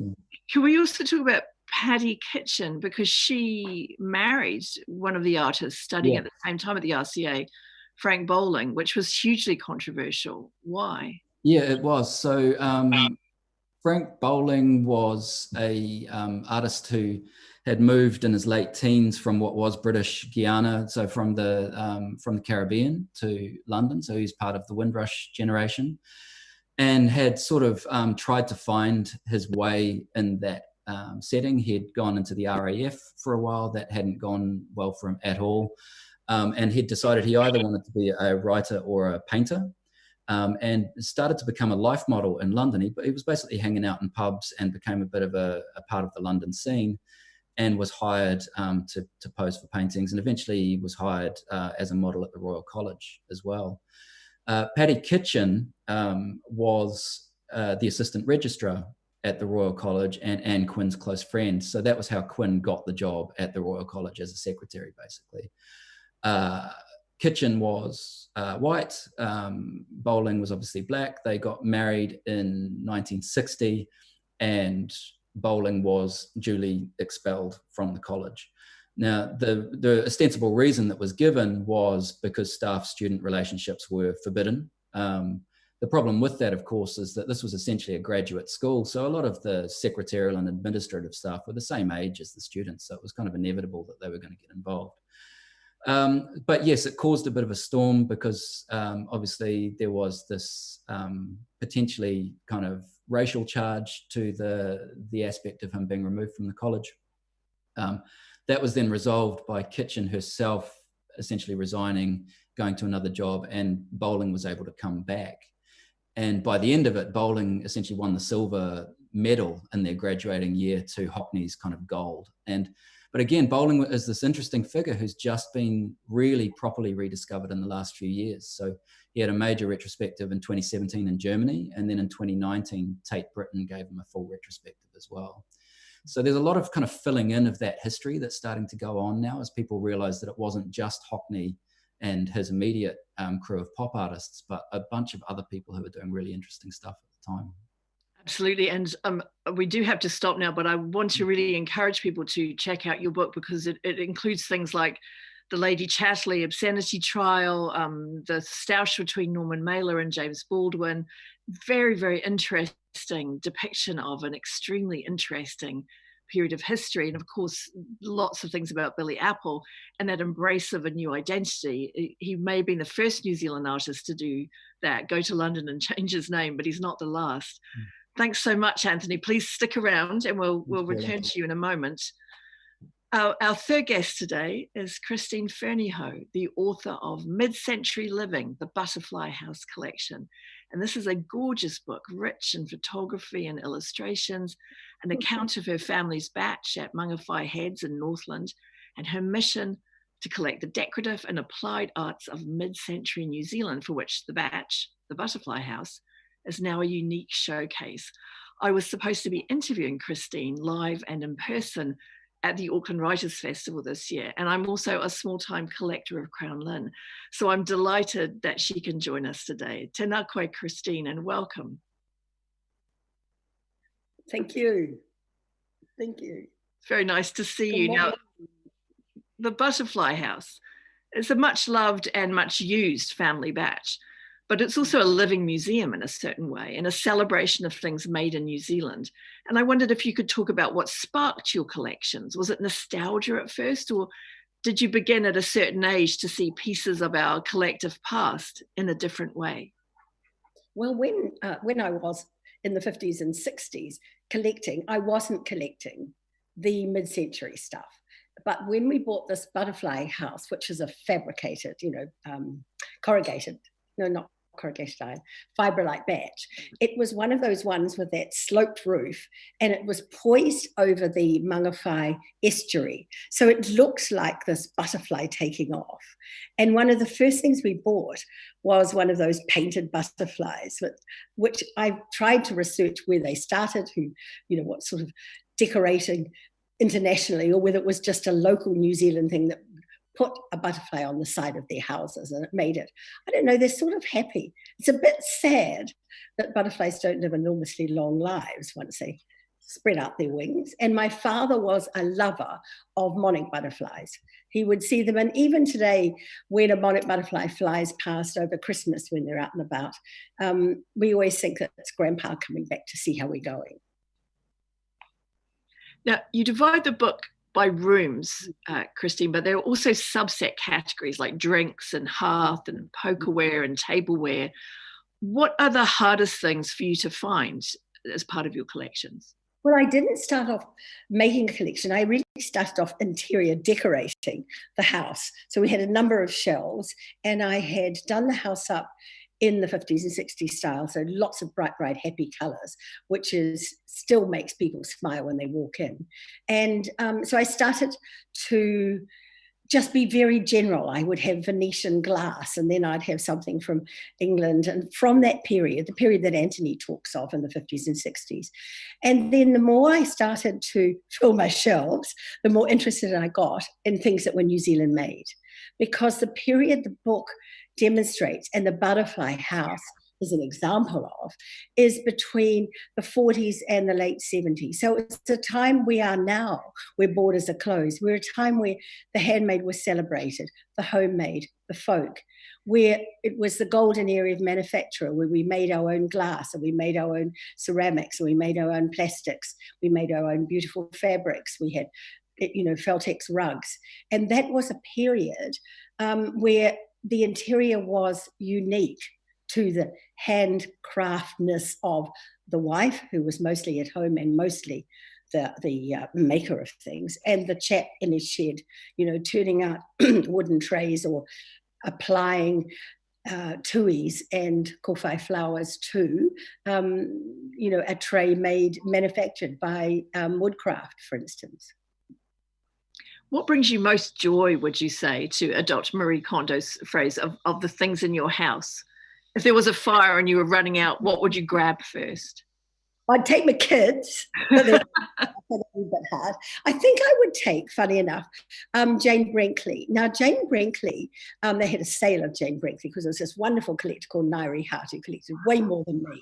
Can we also talk about Patti Kitchen, because she married one of the artists studying at the same time at the RCA, Frank Bowling, which was hugely controversial. Why? Yeah, it was. So Frank Bowling was a artist who had moved in his late teens from what was British Guiana, so from the Caribbean to London. So he's part of the Windrush generation, and had sort of tried to find his way in that setting. He'd gone into the RAF for a while. That hadn't gone well for him at all. And he'd decided he either wanted to be a writer or a painter, and started to become a life model in London. He was basically hanging out in pubs and became a bit of a part of the London scene, and was hired to pose for paintings, and eventually was hired as a model at the Royal College as well. Patti Kitchen was the assistant registrar at the Royal College and Ann Quin's close friend. So that was how Quin got the job at the Royal College as a secretary, basically. Kitchen was white, Bowling was obviously black. They got married in 1960, and Bowling was duly expelled from the college. Now, the ostensible reason that was given was because staff-student relationships were forbidden. The problem with that, of course, is that this was essentially a graduate school, so a lot of the secretarial and administrative staff were the same age as the students, so it was kind of inevitable that they were going to get involved. But yes, it caused a bit of a storm because obviously there was this potentially kind of racial charge to the aspect of him being removed from the college. That was then resolved by Kitchen herself essentially resigning, going to another job, and Bowling was able to come back. And by the end of it, Bowling essentially won the silver medal in their graduating year to Hockney's kind of gold. But again, Bowling is this interesting figure who's just been really properly rediscovered in the last few years. So he had a major retrospective in 2017 in Germany, and then in 2019, Tate Britain gave him a full retrospective as well. So there's a lot of kind of filling in of that history that's starting to go on now as people realize that it wasn't just Hockney and his immediate crew of pop artists, but a bunch of other people who were doing really interesting stuff at the time. Absolutely. And we do have to stop now, but I want to really encourage people to check out your book, because it includes things like the Lady Chatterley obscenity trial, the stoush between Norman Mailer and James Baldwin. Very, very interesting depiction of an extremely interesting period of history, and of course lots of things about Billy Apple and that embrace of a new identity. He may have been the first New Zealand artist to do that, go to London and change his name, but he's not the last. Thanks so much, Anthony. Please stick around and we'll return to you in a moment. Our third guest today is Ferny Ho, the author of Mid-Century Living, the Butterfly House Collection. And this is a gorgeous book, rich in photography and illustrations, an account of her family's batch at Mangawhai Heads in Northland, and her mission to collect the decorative and applied arts of mid-century New Zealand, for which the batch, the Butterfly House, is now a unique showcase. I was supposed to be interviewing Christine live and in person at the Auckland Writers' Festival this year. And I'm also a small-time collector of Crown Lynn. So I'm delighted that she can join us today. Tēnā koe, Christine, and welcome. Thank you. Thank you. It's very nice to see you. Now, the Butterfly House is a much loved and much used family batch, but it's also a living museum in a certain way and a celebration of things made in New Zealand. And I wondered if you could talk about what sparked your collections. Was it nostalgia at first, or did you begin at a certain age to see pieces of our collective past in a different way? Well, when I was in the 50s and 60s collecting, I wasn't collecting the mid-century stuff. But when we bought this Butterfly House, which is a fabricated, corrugated, no, not corrugated iron, fibre-like batch, it was one of those ones with that sloped roof, and it was poised over the Mangawhai estuary. So it looks like this butterfly taking off. And one of the first things we bought was one of those painted butterflies, which I tried to research where they started, what sort of decorating internationally, or whether it was just a local New Zealand thing that put a butterfly on the side of their houses and it made it. I don't know, they're sort of happy. It's a bit sad that butterflies don't live enormously long lives once they spread out their wings. And my father was a lover of monarch butterflies. He would see them, and even today, when a monarch butterfly flies past over Christmas when they're out and about, we always think that it's Grandpa coming back to see how we're going. Now, you divide the book by rooms, Christine, but there are also subset categories like drinks and hearth and pokerware and tableware. What are the hardest things for you to find as part of your collections? Well, I didn't start off making a collection. I really started off interior decorating the house. So we had a number of shelves, and I had done the house up in the 50s and 60s style, so lots of bright, happy colours, which still makes people smile when they walk in. And so I started to just be very general. I would have Venetian glass, and then I'd have something from England, and from that period, the period that Anthony talks of in the 50s and 60s. And then the more I started to fill my shelves, the more interested I got in things that were New Zealand made. Because the period the book demonstrates, and the Butterfly House is an example of, is between the 40s and the late 70s. So it's a time we are now, where borders are closed. We're a time where the handmade was celebrated, the homemade, the folk, where it was the golden era of manufacture, where we made our own glass, and we made our own ceramics, and we made our own plastics, we made our own beautiful fabrics, we had Feltex rugs. And that was a period where the interior was unique to the handcraftedness of the wife, who was mostly at home and mostly the maker of things, and the chap in his shed, turning out wooden trays or applying tuis and kowhai flowers to, a tray manufactured by woodcraft, for instance. What brings you most joy, would you say, to adopt Marie Kondo's phrase, of the things in your house? If there was a fire and you were running out, what would you grab first? I'd take my kids, but they're a little bit hard. I think I would take, funny enough, Jayne Brinkley. Now, Jayne Brinkley, they had a sale of Jayne Brinkley because there was this wonderful collector called Nairi Hart who collected way more than me.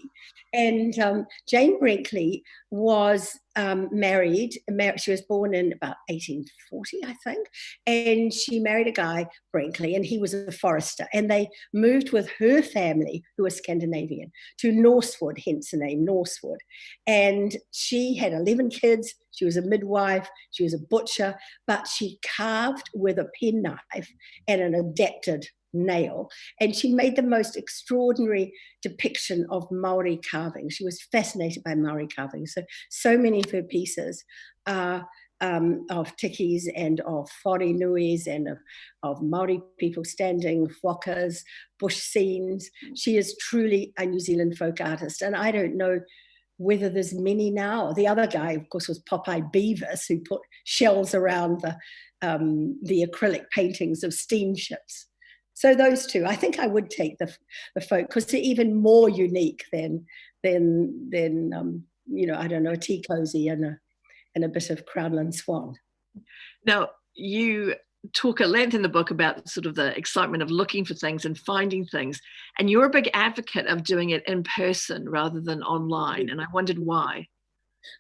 And Jayne Brinkley was married. She was born in about 1840, I think, and she married a guy, Brinkley, and he was a forester. And they moved with her family, who was Scandinavian, to Norsewood, hence the name Norsewood. And she had 11 kids. She was a midwife. She was a butcher, but she carved with a penknife and an adapted nail, and she made the most extraordinary depiction of Maori carving. She was fascinated by Maori carving. So many of her pieces are of tikis and of whare nuis and of Maori people standing, whakas, bush scenes. She is truly a New Zealand folk artist, and I don't know whether there's many now. The other guy, of course, was Popeye Beavis, who put shells around the acrylic paintings of steamships. So those two, I think I would take the folk, because they're even more unique than you know, I don't know, a tea cozy and a bit of Crownland Swan. Now, you talk at length in the book about sort of the excitement of looking for things and finding things, and you're a big advocate of doing it in person rather than online, and I wondered why.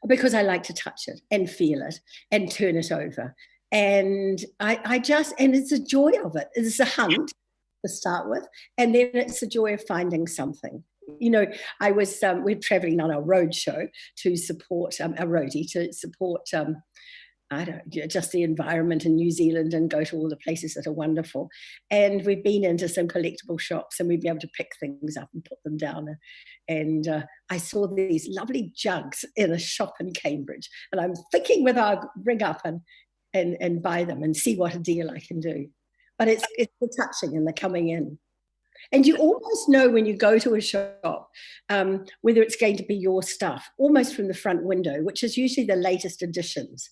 Because I like to touch it and feel it and turn it over, and I just, and it's the joy of it. It's a hunt to start with, and then it's the joy of finding something. You know, I was we're traveling on a road show to support a roadie to support just the environment in New Zealand and go to all the places that are wonderful. And we've been into some collectible shops, and we'd be able to pick things up and put them down. And I saw these lovely jugs in a shop in Cambridge, and I'm thinking whether I'll ring up and buy them and see what a deal I can do. But it's the touching and the coming in. And you almost know when you go to a shop whether it's going to be your stuff, almost from the front window, which is usually the latest editions.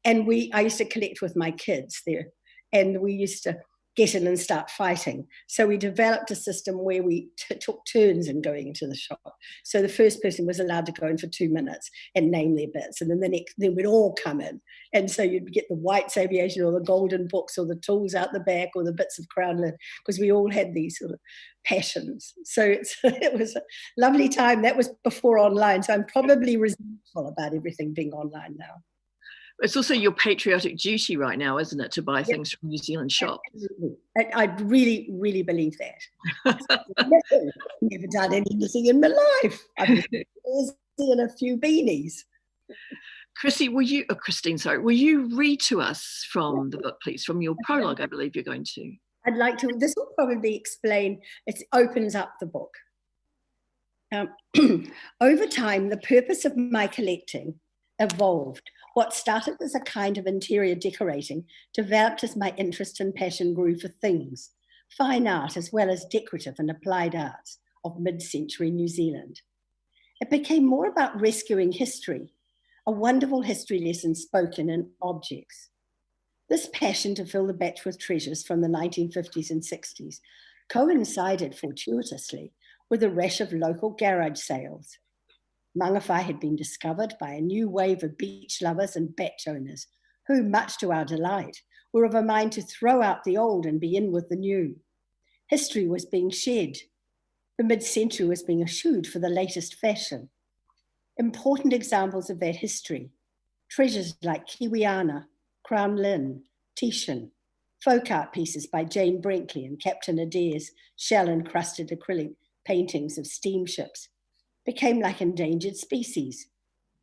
And I used to collect with my kids there, and we used to get in and start fighting. So we developed a system where we took turns in going into the shop. So the first person was allowed to go in for 2 minutes and name their bits, and then we'd all come in. And so you'd get the White's Aviation or the Golden Books or the tools out the back or the bits of Crownland, because we all had these sort of passions. So it was a lovely time. That was before online, so I'm probably resentful about everything being online now. It's also your patriotic duty right now, isn't it, to buy things from New Zealand shops? Absolutely. I really, really believe that. I've never done any knitting in my life. I've just in a few beanies. Christine, will you read to us from the book, please, from your prologue, I believe you're going to? I'd like to. This will probably explain, it opens up the book. Over time, the purpose of my collecting evolved. What started as a kind of interior decorating developed as my interest and passion grew for things, fine art as well as decorative and applied arts of mid-century New Zealand. It became more about rescuing history, a wonderful history lesson spoken in objects. This passion to fill the batch with treasures from the 1950s and 60s coincided fortuitously with a rush of local garage sales. Mangawhai had been discovered by a new wave of beach lovers and batch owners who, much to our delight, were of a mind to throw out the old and be in with the new. History was being shed. The mid-century was being eschewed for the latest fashion. Important examples of that history, treasures like Kiwiana, Crown Lynn, Titian, folk art pieces by Jayne Brinkley and Captain Adair's shell-encrusted acrylic paintings of steamships, became like endangered species.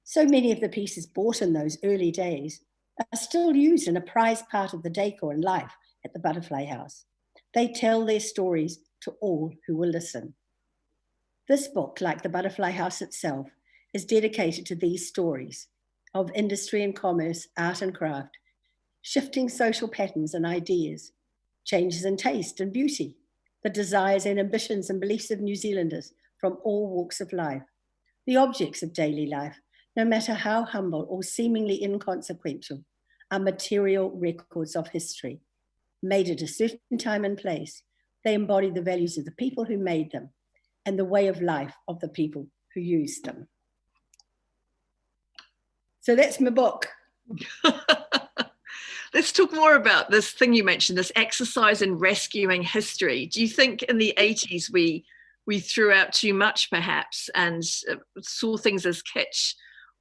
So many of the pieces bought in those early days are still used in a prized part of the decor and life at the Butterfly House. They tell their stories to all who will listen. This book, like the Butterfly House itself, is dedicated to these stories of industry and commerce, art and craft, shifting social patterns and ideas, changes in taste and beauty, the desires and ambitions and beliefs of New Zealanders from all walks of life, the objects of daily life, no matter how humble or seemingly inconsequential, are material records of history. Made at a certain time and place, they embody the values of the people who made them and the way of life of the people who used them. So that's my book. Let's talk more about this thing you mentioned, this exercise in rescuing history. Do you think in the 80s we threw out too much, perhaps, and saw things as kitsch,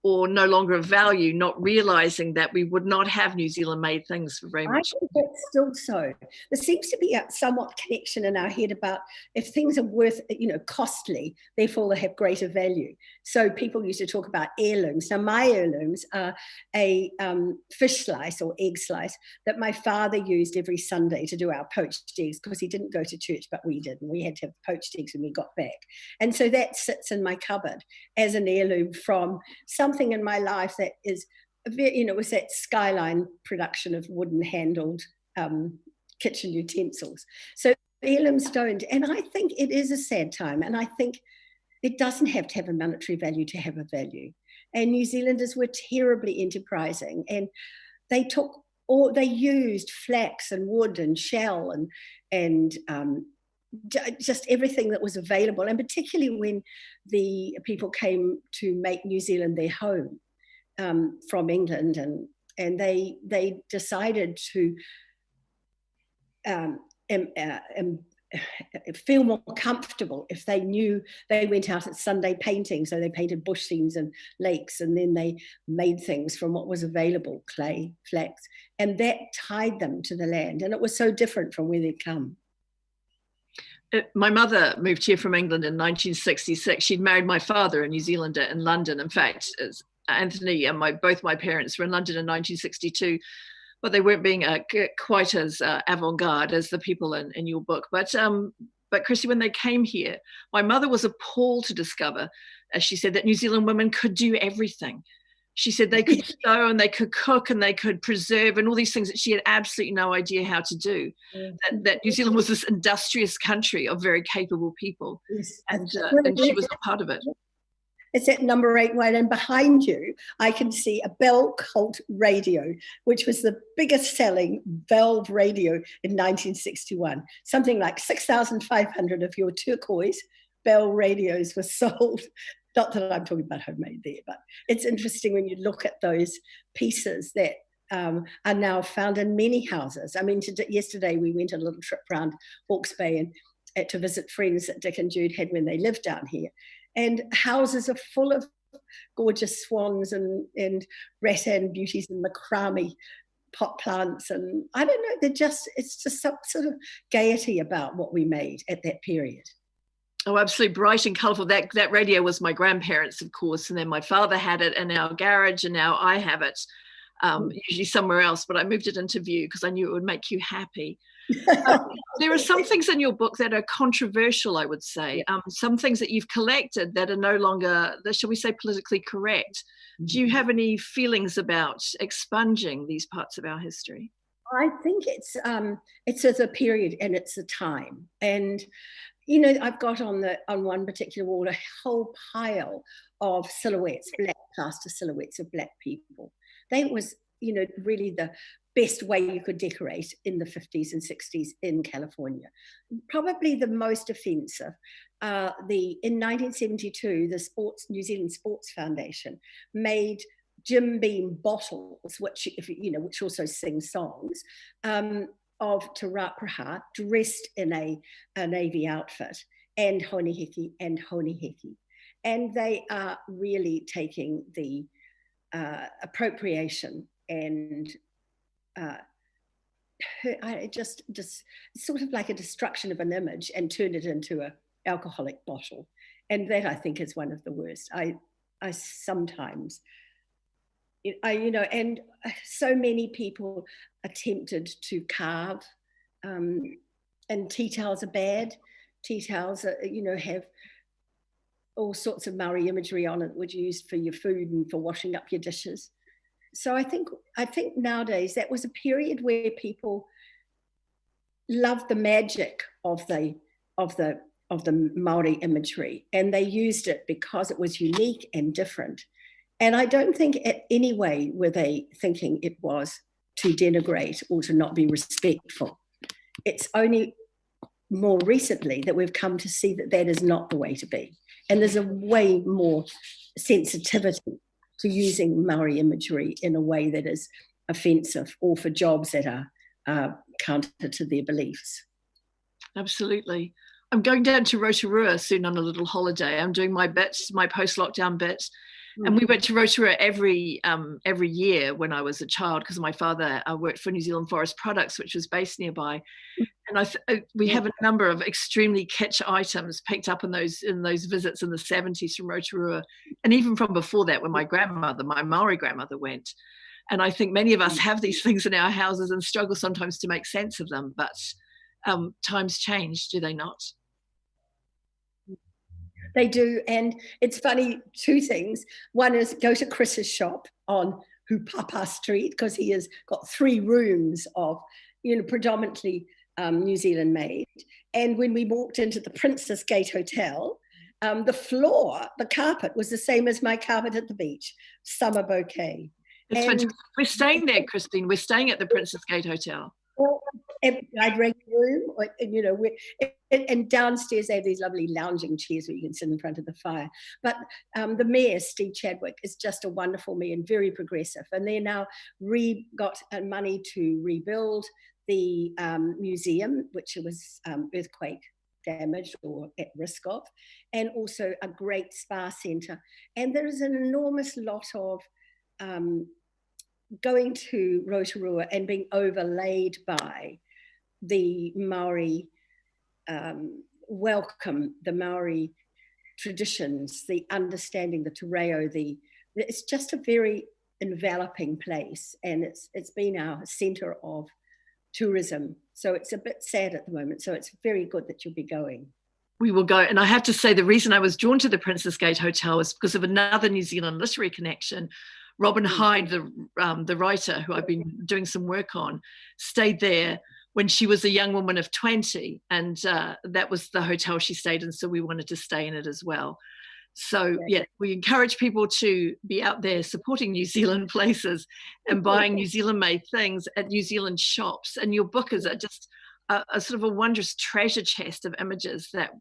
or no longer of value, not realizing that we would not have New Zealand made things for very much. I think that's still so. There seems to be a somewhat connection in our head about if things are worth, costly, therefore they have greater value. So people used to talk about heirlooms. Now my heirlooms are a fish slice or egg slice that my father used every Sunday to do our poached eggs, because he didn't go to church, but we did, and we had to have poached eggs when we got back. And so that sits in my cupboard as an heirloom from something in my life that is, it was that Skyline production of wooden handled kitchen utensils. So heirlooms don't, and I think it is a sad time, and I think it doesn't have to have a monetary value to have a value. And New Zealanders were terribly enterprising, and they used flax and wood and shell and just everything that was available, and particularly when the people came to make New Zealand their home from England, and they decided to feel more comfortable if they knew they went out at Sunday painting. So they painted bush scenes and lakes, and then they made things from what was available, clay, flax, and that tied them to the land. And it was so different from where they'd come. My mother moved here from England in 1966. She'd married my father, a New Zealander, in London. In fact, Anthony and both my parents were in London in 1962, but they weren't being quite as avant-garde as the people in your book. But Chrissy, when they came here, my mother was appalled to discover, as she said, that New Zealand women could do everything. She said they could sew and they could cook and they could preserve and all these things that she had absolutely no idea how to do. That New Zealand was this industrious country of very capable people. Yes. And she was a part of it. It's at number 8 wide, and behind you, I can see a Bell Colt radio, which was the biggest selling valve radio in 1961. Something like 6,500 of your turquoise Bell radios were sold. Not that I'm talking about homemade there, but it's interesting when you look at those pieces that are now found in many houses. I mean, yesterday we went a little trip around Hawke's Bay and to visit friends that Dick and Jude had when they lived down here. And houses are full of gorgeous swans and rattan beauties and macrame pot plants. And I don't know, it's just some sort of gaiety about what we made at that period. Oh, absolutely bright and colourful. That radio was my grandparents', of course, and then my father had it in our garage, and now I have it, usually somewhere else, but I moved it into view because I knew it would make you happy. There are some things in your book that are controversial, I would say, some things that you've collected that are no longer, shall we say, politically correct. Do you have any feelings about expunging these parts of our history? I think it's a period and it's a time. And I've got on one particular wall a whole pile of silhouettes, black plaster silhouettes of black people. That was, really the best way you could decorate in the 50s and 60s in California. Probably the most offensive. In 1972, the New Zealand Sports Foundation made Jim Beam bottles, which also sing songs, of Te Rapraha dressed in a navy outfit, and Honi Hiki. And they are really taking the appropriation and just sort of like a destruction of an image and turned it into an alcoholic bottle. And that, I think, is one of the worst. I sometimes... and so many people attempted to carve, and tea towels are bad. Tea towels have all sorts of Maori imagery on it, which you use for your food and for washing up your dishes. So I think nowadays that was a period where people loved the magic of the Maori imagery, and they used it because it was unique and different. And I don't think at any way were they thinking it was to denigrate or to not be respectful. It's only more recently that we've come to see that is not the way to be. And there's a way more sensitivity to using Maori imagery in a way that is offensive or for jobs that are counter to their beliefs. Absolutely. I'm going down to Rotorua soon on a little holiday. I'm doing my bits, my post-lockdown bits. And we went to Rotorua every year when I was a child, because my father worked for New Zealand Forest Products, which was based nearby. And we have a number of extremely kitsch items picked up in those visits in the 70s from Rotorua, and even from before that, when my Maori grandmother went. And I think many of us have these things in our houses and struggle sometimes to make sense of them. But times change, do they not? They do. And it's funny, two things. One is go to Chris's shop on Hupapa Street, because he has got 3 rooms of, predominantly New Zealand made. And when we walked into the Princess Gate Hotel, the carpet was the same as my carpet at the beach, summer bouquet. It's fantastic. We're staying there, Christine. We're staying at the Princess Gate Hotel. I'd rent a room, and downstairs they have these lovely lounging chairs where you can sit in front of the fire. But the mayor, Steve Chadwick, is just a wonderful mayor and very progressive. And they now got money to rebuild the museum, which was earthquake damaged or at risk of, and also a great spa centre. And there is an enormous lot of going to Rotorua and being overlaid by the Maori welcome, the Maori traditions, the understanding, the te reo, it's just a very enveloping place, and it's been our centre of tourism. So it's a bit sad at the moment. So it's very good that you'll be going. We will go. And I have to say, the reason I was drawn to the Princess Gate Hotel is because of another New Zealand literary connection. Robin Hyde, the writer who I've been doing some work on, stayed there when she was a young woman of 20. And that was the hotel she stayed in. So we wanted to stay in it as well. So yeah, we encourage people to be out there supporting New Zealand places and buying New Zealand made things at New Zealand shops. And your book is just a sort of a wondrous treasure chest of images that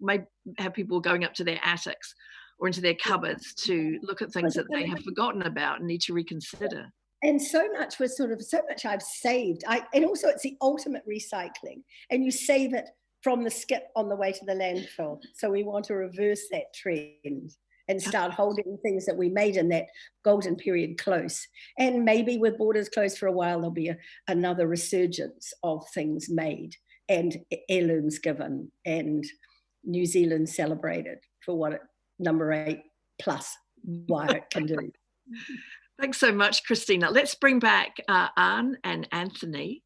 may have people going up to their attics or into their cupboards to look at things that they have forgotten about and need to reconsider. And so much I've saved. And also it's the ultimate recycling, and you save it from the skip on the way to the landfill. So we want to reverse that trend and start holding things that we made in that golden period close. And maybe with borders closed for a while, there'll be another resurgence of things made and heirlooms given and New Zealand celebrated for what it number 8 plus why it can do. Thanks so much, Christina. Let's bring back Ann and Anthony,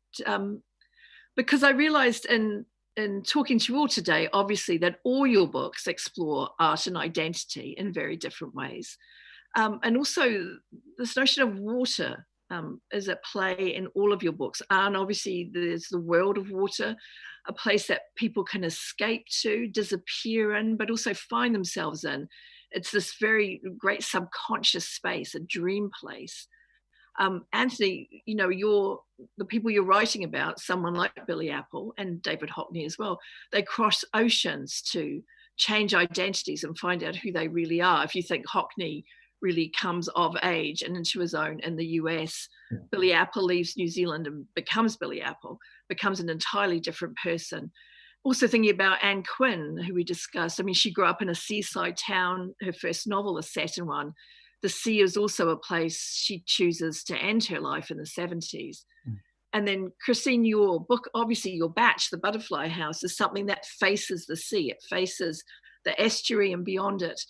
because I realised in talking to you all today, obviously, that all your books explore art and identity in very different ways. And also this notion of water is at play in all of your books. Ann, obviously, there's the world of water, a place that people can escape to, disappear in, but also find themselves in. It's this very great subconscious space, a dream place. Anthony, the people you're writing about, someone like Billy Apple and David Hockney as well, they cross oceans to change identities and find out who they really are. If you think Hockney really comes of age and into his own in the US, Billy Apple leaves New Zealand and becomes Billy Apple, becomes an entirely different person. Also thinking about Ann Quin, who we discussed. I mean, she grew up in a seaside town. Her first novel is set in one. The sea is also a place she chooses to end her life in the 70s. And then, Christine, your book, obviously your batch, The Butterfly House, is something that faces the sea. It faces the estuary and beyond it.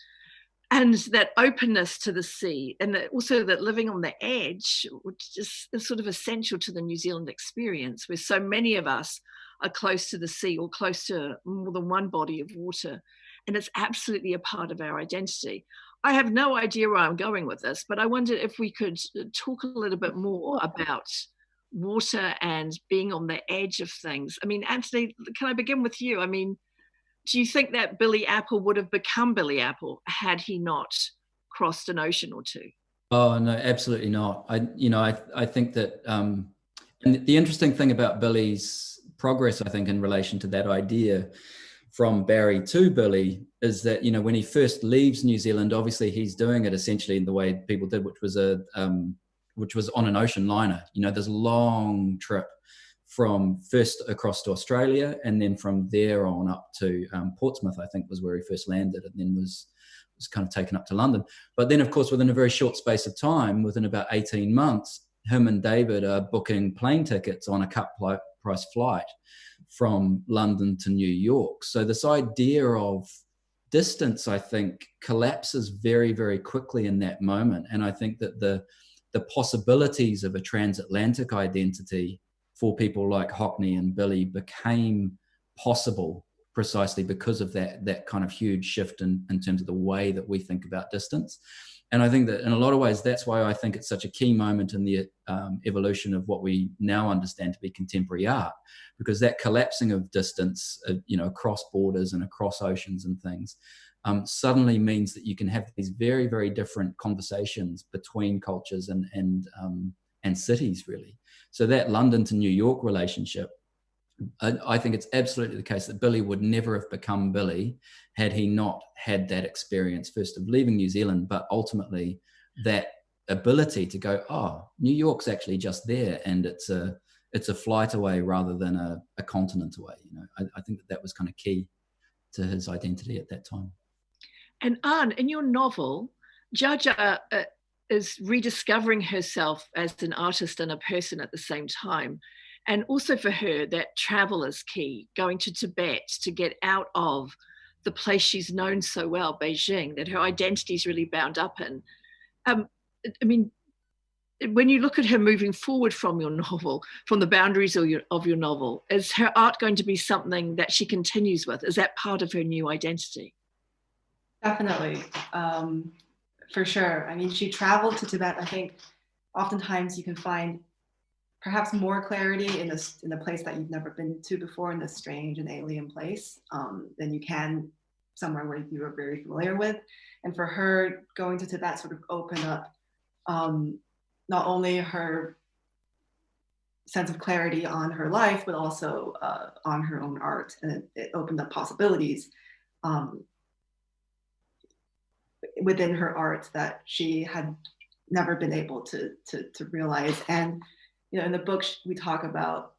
And that openness to the sea, and also that living on the edge, which is sort of essential to the New Zealand experience, where so many of us are close to the sea or close to more than one body of water. And it's absolutely a part of our identity. I have no idea where I'm going with this, but I wondered if we could talk a little bit more about water and being on the edge of things. I mean, Anthony, can I begin with you? I mean, do you think that Billy Apple would have become Billy Apple had he not crossed an ocean or two? Oh, no, absolutely not. I think that, and the interesting thing about Billy's progress, I think, in relation to that idea from Barry to Billy is that, when he first leaves New Zealand, obviously he's doing it essentially in the way people did, which was on an ocean liner. There's a long trip from first across to Australia, and then from there on up to Portsmouth, I think was where he first landed, and then was was kind of taken up to London. But then, of course, within a very short space of time, within about 18 months, him and David are booking plane tickets on a cut price flight from London to New York. So this idea of distance, I think, collapses very, very quickly in that moment. And I think that the possibilities of a transatlantic identity for people like Hockney and Billy became possible precisely because of that kind of huge shift in terms of the way that we think about distance. And I think that in a lot of ways, that's why I think it's such a key moment in the evolution of what we now understand to be contemporary art, because that collapsing of distance, across borders and across oceans and things, suddenly means that you can have these very, very different conversations between cultures and cities, really. So that London to New York relationship, I think it's absolutely the case that Billy would never have become Billy had he not had that experience, first of leaving New Zealand, but ultimately that ability to go, oh, New York's actually just there, and it's a flight away rather than a continent away. I think that was kind of key to his identity at that time. And Ann, in your novel, Jaja is rediscovering herself as an artist and a person at the same time. And also for her, that travel is key, going to Tibet to get out of the place she's known so well, Beijing, that her identity is really bound up in. When you look at her moving forward from your novel, from the boundaries of your novel, is her art going to be something that she continues with? Is that part of her new identity? Definitely, for sure. I mean, she traveled to Tibet. I think oftentimes you can find perhaps more clarity in a place that you've never been to before, in this strange and alien place, than you can somewhere where you are very familiar with. And for her, going to Tibet sort of opened up not only her sense of clarity on her life, but also on her own art. And it opened up possibilities within her art that she had never been able to realize. And in the book, we talk about,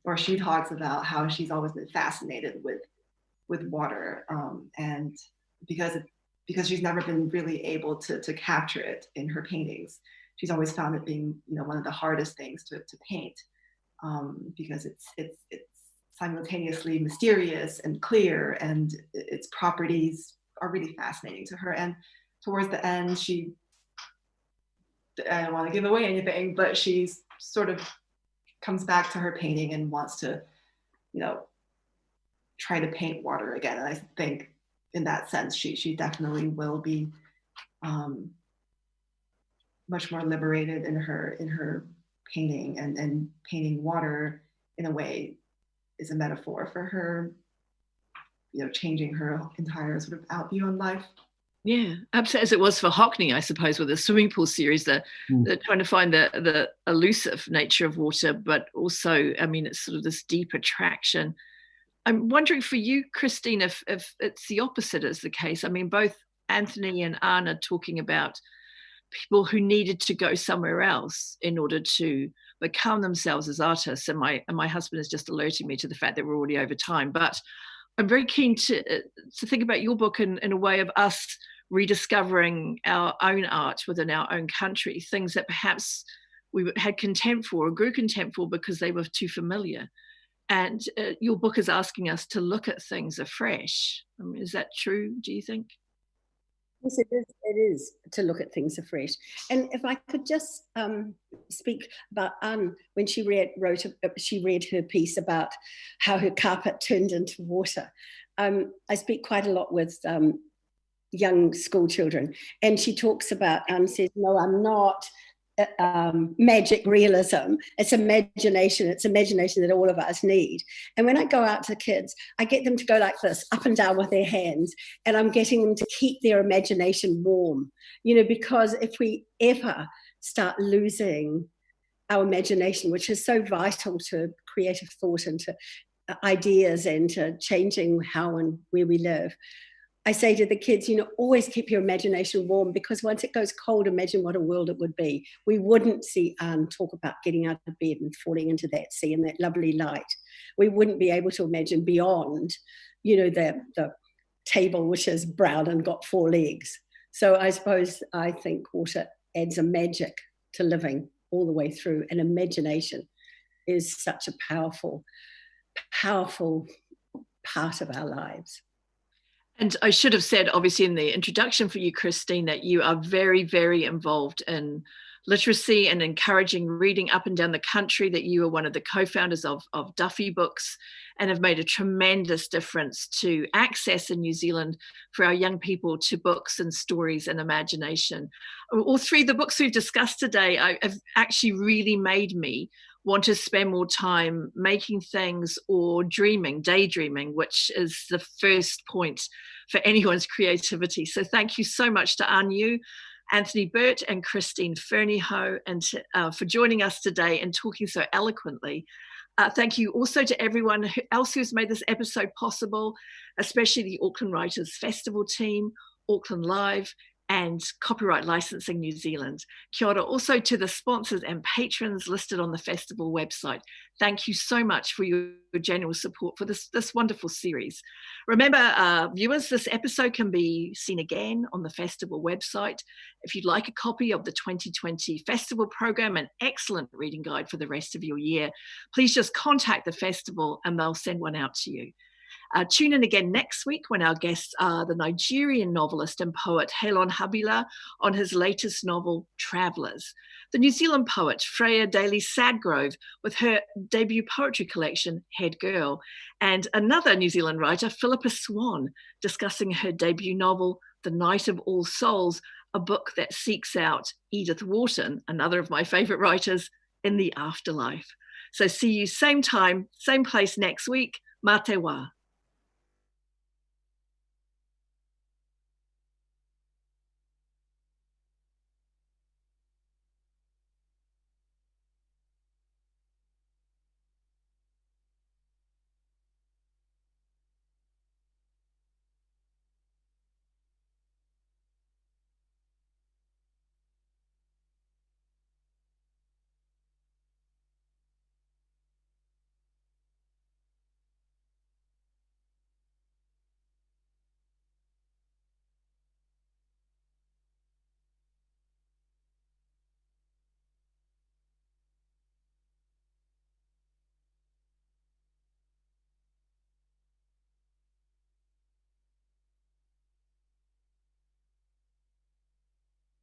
or she talks about how she's always been fascinated with water, and because she's never been really able to capture it in her paintings, she's always found it being one of the hardest things to paint, because it's simultaneously mysterious and clear, and its properties are really fascinating to her. And towards the end, I don't want to give away anything, but she's sort of comes back to her painting and wants to, try to paint water again. And I think in that sense, she definitely will be much more liberated in her painting, and painting water in a way is a metaphor for her, changing her entire sort of outview on life. Yeah, absolutely. As it was for Hockney, I suppose, with the swimming pool series, they're trying to find the elusive nature of water, but also, it's sort of this deep attraction. I'm wondering for you, Christine, if it's the opposite is the case. Both Anthony and Ann are talking about people who needed to go somewhere else in order to become themselves as artists. And my husband is just alerting me to the fact that we're already over time. But I'm very keen to think about your book in a way of us rediscovering our own art within our own country, things that perhaps we had contempt for or grew contempt for because they were too familiar. And your book is asking us to look at things afresh. Is that true, do you think? Yes, it is to look at things afresh. And if I could just speak about Ann, when she read her piece about how her carpet turned into water. I speak quite a lot with young school children, and she talks about, says, no, I'm not magic realism. It's imagination. It's imagination that all of us need. And when I go out to kids, I get them to go like this, up and down with their hands, and I'm getting them to keep their imagination warm, because if we ever start losing our imagination, which is so vital to creative thought and to ideas and to changing how and where we live, I say to the kids, always keep your imagination warm, because once it goes cold, imagine what a world it would be. We wouldn't see Anne talk about getting out of bed and falling into that sea and that lovely light. We wouldn't be able to imagine beyond, the table which is brown and got 4 legs. So I think water adds a magic to living all the way through, and imagination is such a powerful part of our lives. And I should have said, obviously, in the introduction for you, Christine, that you are very, very involved in literacy and encouraging reading up and down the country, that you are one of the co-founders of Duffy Books and have made a tremendous difference to access in New Zealand for our young people to books and stories and imagination. All 3 of the books we've discussed today have actually really made me want to spend more time making things or daydreaming, which is the first point for anyone's creativity. So thank you so much to Anu, Anthony Byrt and Christine Ferny Ho, and for joining us today and talking so eloquently. Thank you also to everyone else who's made this episode possible, especially the Auckland Writers Festival team, Auckland Live, and Copyright Licensing New Zealand. Kia ora also to the sponsors and patrons listed on the festival website. Thank you so much for your general support for this wonderful series. Remember, viewers, this episode can be seen again on the festival website. If you'd like a copy of the 2020 festival program, an excellent reading guide for the rest of your year, please just contact the festival and they'll send one out to you. Tune in again next week when our guests are the Nigerian novelist and poet Helon Habila on his latest novel, Travellers, the New Zealand poet Freya Daly-Sadgrove with her debut poetry collection, Head Girl, and another New Zealand writer, Philippa Swan, discussing her debut novel, The Night of All Souls, a book that seeks out Edith Wharton, another of my favourite writers, in the afterlife. So see you same time, same place next week. Mā te wā.